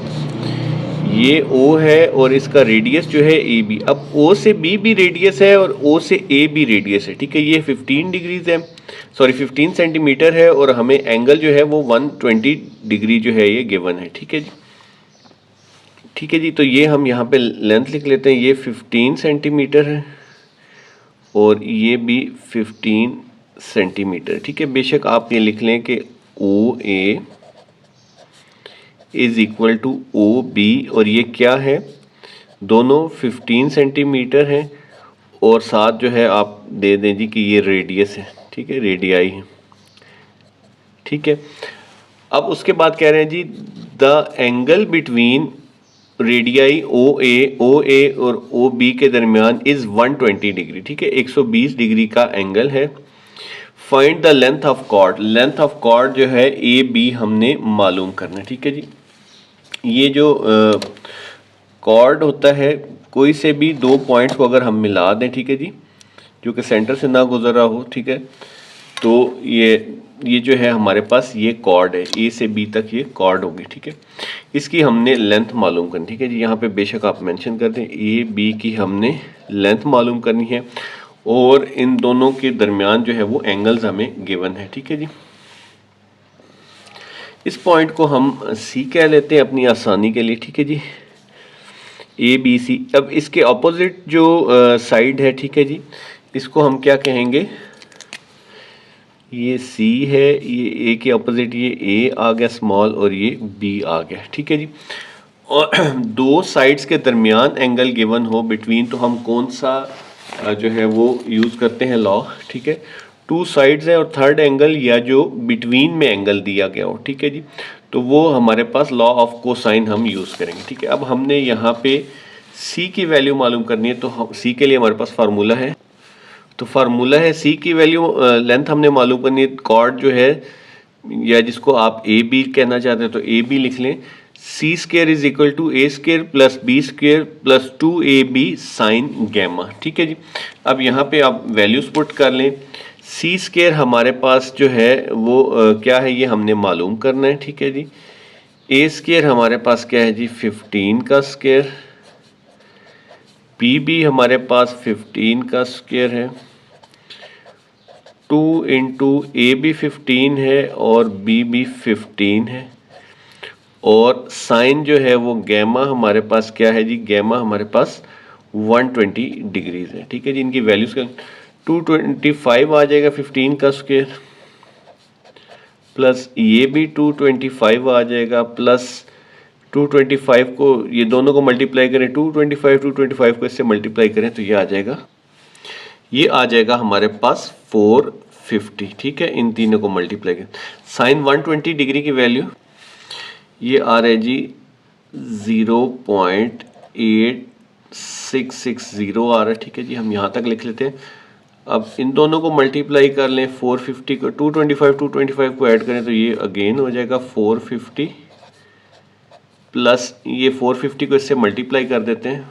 ये O है और इसका रेडियस जो है AB। अब O से B भी रेडियस है और O से A भी रेडियस है। ठीक है, ये 15 डिग्रीज है, सॉरी 15 सेंटीमीटर है, और हमें एंगल जो है वो 120 डिग्री जो है ये गिवन है। ठीक है जी। ठीक है जी, तो ये हम यहाँ पे लेंथ लिख लेते हैं, ये 15 सेंटीमीटर है और ये भी 15 सेंटीमीटर। ठीक है, बेशक आप ये लिख लें कि OA is equal to OB, और ये क्या है, दोनों 15 सेंटीमीटर हैं, और साथ जो है आप दे दें जी कि ये रेडियस है। ठीक है, रेडियाई है। ठीक है, अब उसके बाद कह रहे हैं जी the angle between radii OA और OB के दरमियान इज 120 डिग्री। ठीक है, 120 डिग्री का एंगल है। Find the length of chord. Length of chord जो है AB हमने मालूम करना है। ठीक है जी, ये जो कॉर्ड होता है, कोई से भी 2 पॉइंट्स को अगर हम मिला दें, ठीक है जी, जो कि सेंटर से ना गुजर रहा हो, ठीक है, तो ये जो है हमारे पास ये कॉर्ड है, A से B तक ये कॉर्ड होगी। ठीक है, इसकी हमने लेंथ मालूम करनी। ठीक है जी, यहाँ पे बेशक आप मेंशन कर दें AB की हमने लेंथ मालूम करनी है, और इन दोनों के दरमियान जो है वो एंगल्स हमें गिवन है। ठीक है जी, इस पॉइंट को हम C कह लेते हैं अपनी आसानी के लिए। ठीक है जी, ABC। अब इसके ऑपोजिट जो साइड है, ठीक है जी, इसको हम क्या कहेंगे, ये C है, ये A के ऑपोजिट ये A आ गया स्मॉल और ये B आ गया। ठीक है जी, और दो साइड्स के दरमियान एंगल गिवन हो बिटवीन, तो हम कौन सा जो है वो यूज़ करते हैं लॉ। ठीक है, 2 साइड्स है और थर्ड एंगल या जो बिटवीन में एंगल दिया गया हो। ठीक है जी, तो वो हमारे पास लॉ ऑफ कोसाइन हम यूज़ करेंगे। ठीक है, अब हमने यहाँ पे C की वैल्यू मालूम करनी है, तो हम C के लिए हमारे पास फार्मूला है, तो फार्मूला है C की वैल्यू लेंथ हमने मालूम करनी है, कॉर्ड जो है या जिसको आप AB कहना चाहते हैं तो AB लिख लें, C² is equal to A² plus B² plus 2AB sine gamma. ठीक है जी, अब यहाँ पे आप वैल्यूज पुट कर लें। C² हमारे पास जो है वो क्या है, ये हमने मालूम करना है। ठीक है जी, A² हमारे पास क्या है जी 15 का स्क्वायर बी भी हमारे पास 15 का स्क्वायर है, 2 इंटू ए भी 15 है और बी भी 15 है, और साइन जो है वो गैमा हमारे पास क्या है जी, गैमा हमारे पास 120 डिग्रीज है। ठीक है जी, इनकी वैल्यूज का 225 आ जाएगा 15 का स्क्वायर, प्लस ये भी 225 आ जाएगा, प्लस 225 को ये दोनों को मल्टीप्लाई करें, 225 को इससे मल्टीप्लाई करें तो ये आ जाएगा हमारे पास 450। ठीक है, इन तीनों को मल्टीप्लाई करें, साइन 120 डिग्री की वैल्यू ये आ रहा है जी 0.8660 आ रहा है। ठीक है जी, हम यहाँ तक लिख लेते हैं। अब इन दोनों को मल्टीप्लाई कर लें, 450 को 225 को ऐड करें तो ये अगेन हो जाएगा 450, प्लस ये 450 को इससे मल्टीप्लाई कर देते हैं,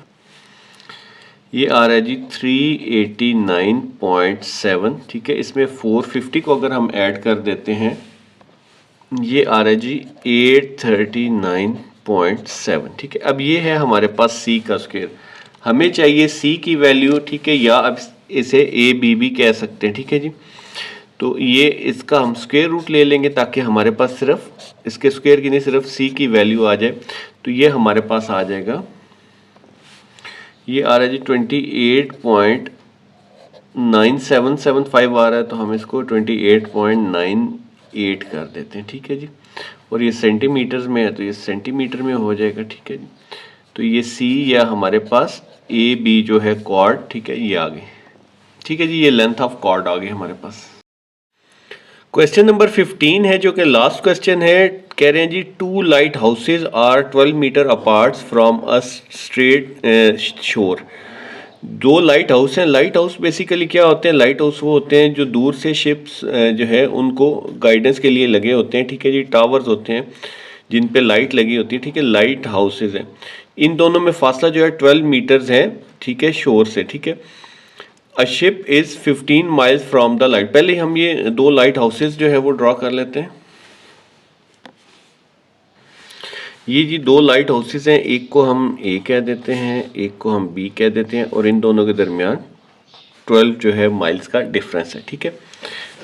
ये आ रहा है जी 389.7। ठीक है, इसमें 450 को अगर हम ऐड कर देते हैं ये आ रहा है जी 839.7। ठीक है, अब ये है हमारे पास सी का स्क्वायर, हमें चाहिए सी की वैल्यू। ठीक है, या अब इसे ए बी भी कह सकते हैं। ठीक है जी, तो ये इसका हम स्क्वायर रूट ले लेंगे ताकि हमारे पास सिर्फ इसके स्क्वायर की नहीं, सिर्फ सी की वैल्यू आ जाए। तो ये हमारे पास आ जाएगा, ये आ रहा है जी 28.9775 आ रहा है, तो हम इसको 28.98 कर देते हैं। ठीक है जी, और ये सेंटीमीटर्स में है तो ये सेंटीमीटर में हो जाएगा। ठीक है जी, तो ये सी या हमारे पास ए बी जो है कॉर्ड, ठीक है, ये आ गई। ठीक है जी, ये लेंथ ऑफ कॉर्ड आ गई हमारे पास। क्वेश्चन नंबर 15 है जो कि लास्ट क्वेश्चन है। कह रहे हैं जी 2 lighthouses are 12 metre apart from a straight shore. 2 lighthouse हैं। लाइट हाउस बेसिकली क्या होते हैं, लाइट हाउस वो होते हैं जो दूर से शिप्स जो है उनको गाइडेंस के लिए लगे होते हैं। ठीक है जी, टावर्स होते हैं जिन पे लाइट लगी होती है। ठीक है, लाइट हाउसेज हैं। इन दोनों में फासला जो है 12 मीटर्स है। ठीक है, शोर से। ठीक है, a ship is 15 miles from the light. पहले हम ये 2 लाइट हाउसेज जो है वो ड्रॉ कर लेते हैं। ये जी 2 लाइट हाउसेज हैं, एक को हम ए कह देते हैं, एक को हम बी कह देते हैं, और इन दोनों के दरमियान 12 जो है माइल्स का डिफरेंस है। ठीक है,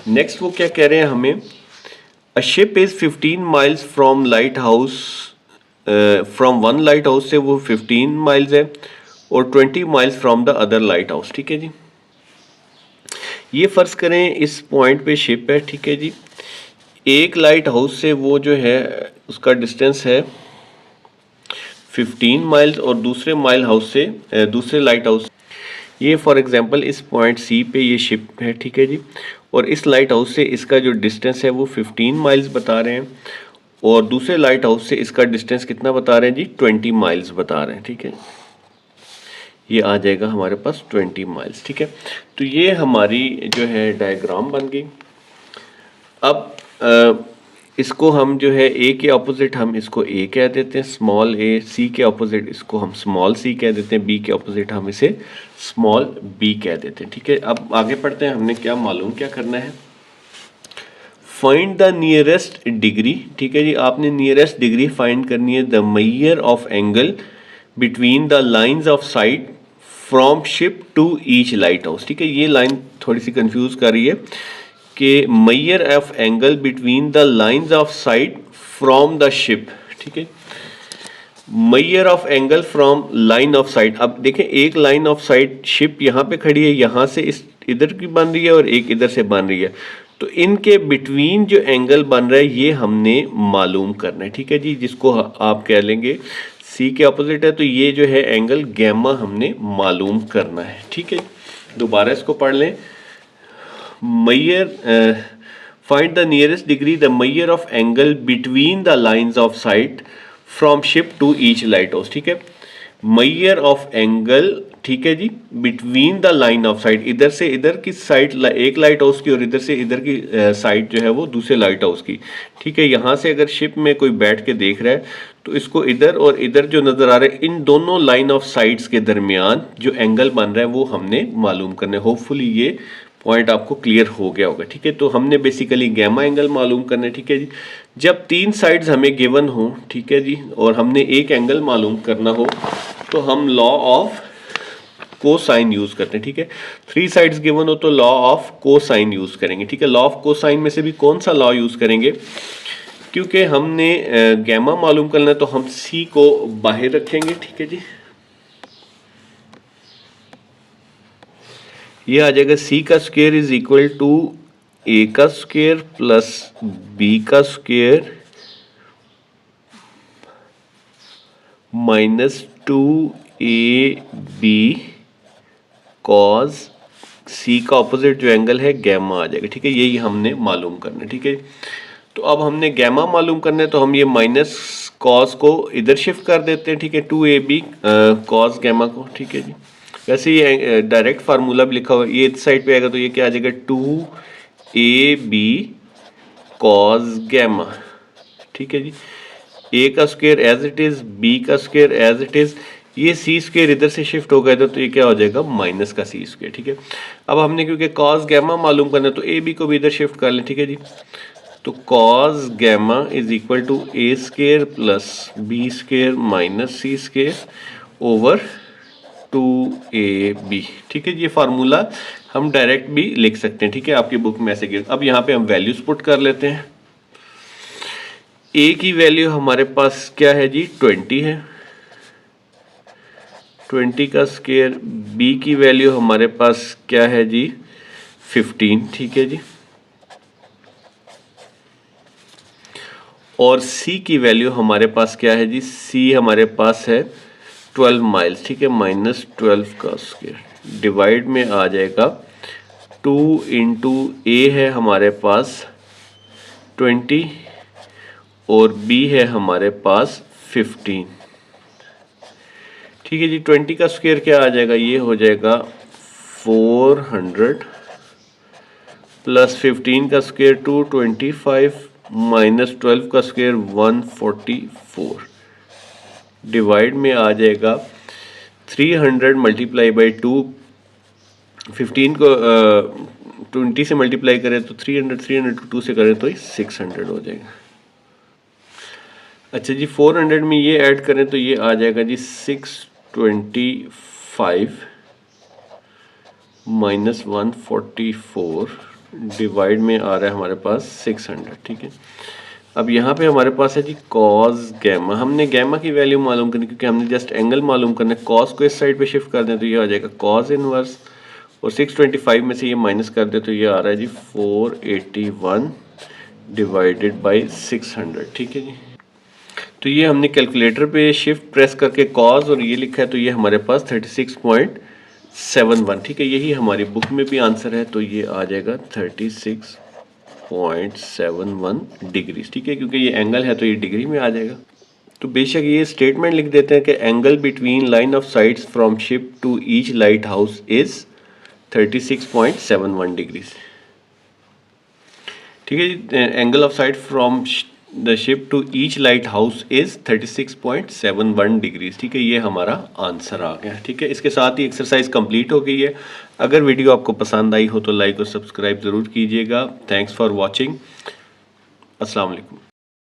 नेक्स्ट वो क्या कह रहे हैं हमें, a ship is 15 miles from light house, from one light house से वो 15 माइल्स है, और 20 miles from the other light house. ठीक है जी, ये फ़र्ज़ करें इस पॉइंट पे शिप है। ठीक है जी, एक लाइट हाउस से वो जो है उसका डिस्टेंस है 15 माइल्स, और दूसरे माइल हाउस से दूसरे लाइट हाउस, ये फॉर एग्जांपल इस पॉइंट सी पे ये शिप है। ठीक है जी, और इस लाइट हाउस से इसका जो डिस्टेंस है वो 15 माइल्स बता रहे हैं, और दूसरे लाइट हाउस से इसका डिस्टेंस कितना बता रहे हैं जी, 20 माइल्स बता रहे हैं। ठीक है, ये आ जाएगा हमारे पास 20 माइल्स। ठीक है, तो ये हमारी जो है डायग्राम बन गई। अब इसको हम जो है ए के ऑपोजिट हम इसको ए कह देते हैं, स्मॉल ए, सी के ऑपोजिट इसको हम स्मॉल सी कह देते हैं, बी के ऑपोजिट हम इसे स्मॉल बी कह देते हैं। ठीक है, अब आगे पढ़ते हैं, हमने क्या मालूम क्या करना है, फाइंड द नियरेस्ट डिग्री। ठीक है जी, आपने नियरेस्ट डिग्री फाइंड करनी है, the measure of angle between the lines of sight from ship to each lighthouse. ठीक है, ये लाइन थोड़ी सी कंफ्यूज कर रही है कि major of angle between the lines of sight from the ship. ठीक है, measure of angle from line of site. अब देखें, एक लाइन ऑफ साइट शिप यहाँ पे खड़ी है, यहाँ से इस इधर की बन रही है और एक इधर से बन रही है, तो इनके बिटवीन जो एंगल बन रहा है ये हमने मालूम करना है। ठीक है जी, जिसको आप कह लेंगे सी के ऑपोजिट है, तो ये जो है एंगल गैमा हमने मालूम करना है। ठीक है, दोबारा इसको पढ़ लें, measure find the nearest degree, the measure of angle between the lines of sight from ship to each lighthouse. ठीक है, मेजर ऑफ एंगल, ठीक है जी, between the line of sight, इधर से इधर की साइड एक लाइट हाउस की और इधर से इधर की साइड जो है वो दूसरे लाइट हाउस की। ठीक है, यहाँ से अगर शिप में कोई बैठ के देख रहा है तो इसको इधर और इधर जो नज़र आ रहा है, इन दोनों लाइन ऑफ साइड्स के दरमियान जो एंगल बन रहा है वो हमने मालूम करना है। होपफुली ये पॉइंट आपको क्लियर हो गया होगा। ठीक है, तो हमने बेसिकली गैमा एंगल मालूम करना है। ठीक है जी, जब 3 साइड्स हमें गिवन हो, ठीक है जी, और हमने एक एंगल मालूम करना हो, तो हम लॉ ऑफ कोसाइन यूज करते हैं, ठीक है। 3 साइड्स गिवन हो तो लॉ ऑफ कोसाइन यूज करेंगे, ठीक है। लॉ ऑफ कोसाइन में से भी कौन सा लॉ यूज करेंगे, क्योंकि हमने गैमा मालूम करना है तो हम सी को बाहर रखेंगे, ठीक है जी। ये आ जाएगा सी का स्क्वायर इज इक्वल टू ए का स्क्वायर प्लस बी का स्क्वायर -2ab कॉज सी का ऑपोजिट जो एंगल है गैमा आ जाएगा, ठीक है। यही हमने मालूम करना है, ठीक है। तो अब हमने गैमा मालूम करना है तो हम ये माइनस कॉस को इधर शिफ्ट कर देते हैं, ठीक है, 2ab कॉस गैमा को, ठीक है जी। वैसे ये डायरेक्ट फार्मूला भी लिखा हुआ है, ये इस साइड पे आएगा तो ये क्या आ जाएगा 2ab कॉस गैमा, ठीक है जी। ए का square as it is, B का स्क्वायर एज इट इज, ये सी स्क्वायर इधर से शिफ्ट हो गया था तो ये क्या हो जाएगा माइनस का सी स्क्वायर, ठीक है। अब हमने क्योंकि कॉस गैमा मालूम करना है तो ए बी को भी इधर शिफ्ट कर लें, ठीक है जी। तो cos gamma is equal to A square plus B square minus C square over 2ab, ठीक है। ये फार्मूला हम डायरेक्ट भी लिख सकते हैं, ठीक है, आपकी बुक में ऐसे। अब यहाँ पे हम वैल्यूज पुट कर लेते हैं। ए की वैल्यू हमारे पास क्या है जी 20 है, 20 का स्क्वायर। बी की वैल्यू हमारे पास क्या है जी 15, ठीक है जी। और सी की वैल्यू हमारे पास क्या है जी, सी हमारे पास है 12 माइल्स, ठीक है, -12 का स्क्वायर डिवाइड में आ जाएगा 2 इंटू ए है हमारे पास 20 और बी है हमारे पास 15, ठीक है जी। 20 का स्क्वायर क्या आ जाएगा, ये हो जाएगा 400 प्लस 15 का स्क्वायर 225 -12 का स्क्वायर 144 डिवाइड में आ जाएगा 300 मल्टीप्लाई बाई 2, 15 को 20 से मल्टीप्लाई करें तो 300 को 2 से करें तो 600 हो जाएगा। अच्छा जी 400 में ये ऐड करें तो ये आ जाएगा जी 625 माइनस 144 डिवाइड में आ रहा है हमारे पास 600, ठीक है। अब यहाँ पे हमारे पास है जी कॉस गैमा। हमने गैमा की वैल्यू मालूम करनी क्योंकि हमने जस्ट एंगल मालूम करना है। कॉस को इस साइड पे शिफ्ट कर दें तो ये आ जाएगा कॉस इनवर्स, और 625 में से ये माइनस कर दे तो ये आ रहा है जी 481 डिवाइडेड बाई 600, ठीक है जी। तो ये हमने कैलकुलेटर पे शिफ्ट प्रेस करके कॉस और ये लिखा है तो ये हमारे पास 36.71, ठीक है। यही हमारी बुक में भी आंसर है तो ये आ जाएगा 36.71 डिग्रीज, ठीक है, क्योंकि ये एंगल है तो ये डिग्री में आ जाएगा। तो बेशक ये स्टेटमेंट लिख देते हैं कि angle between line of sides from ship to each lighthouse is 36.71 degrees, ठीक है जी। Angle of side from the ship to each lighthouse is 36.71 degrees, ठीक है। ये हमारा आंसर आ गया, ठीक है। इसके साथ ही एक्सरसाइज कंप्लीट हो गई है। अगर वीडियो आपको पसंद आई हो तो लाइक और सब्सक्राइब ज़रूर कीजिएगा। Thanks for watching. अस्सलाम वालेकुम।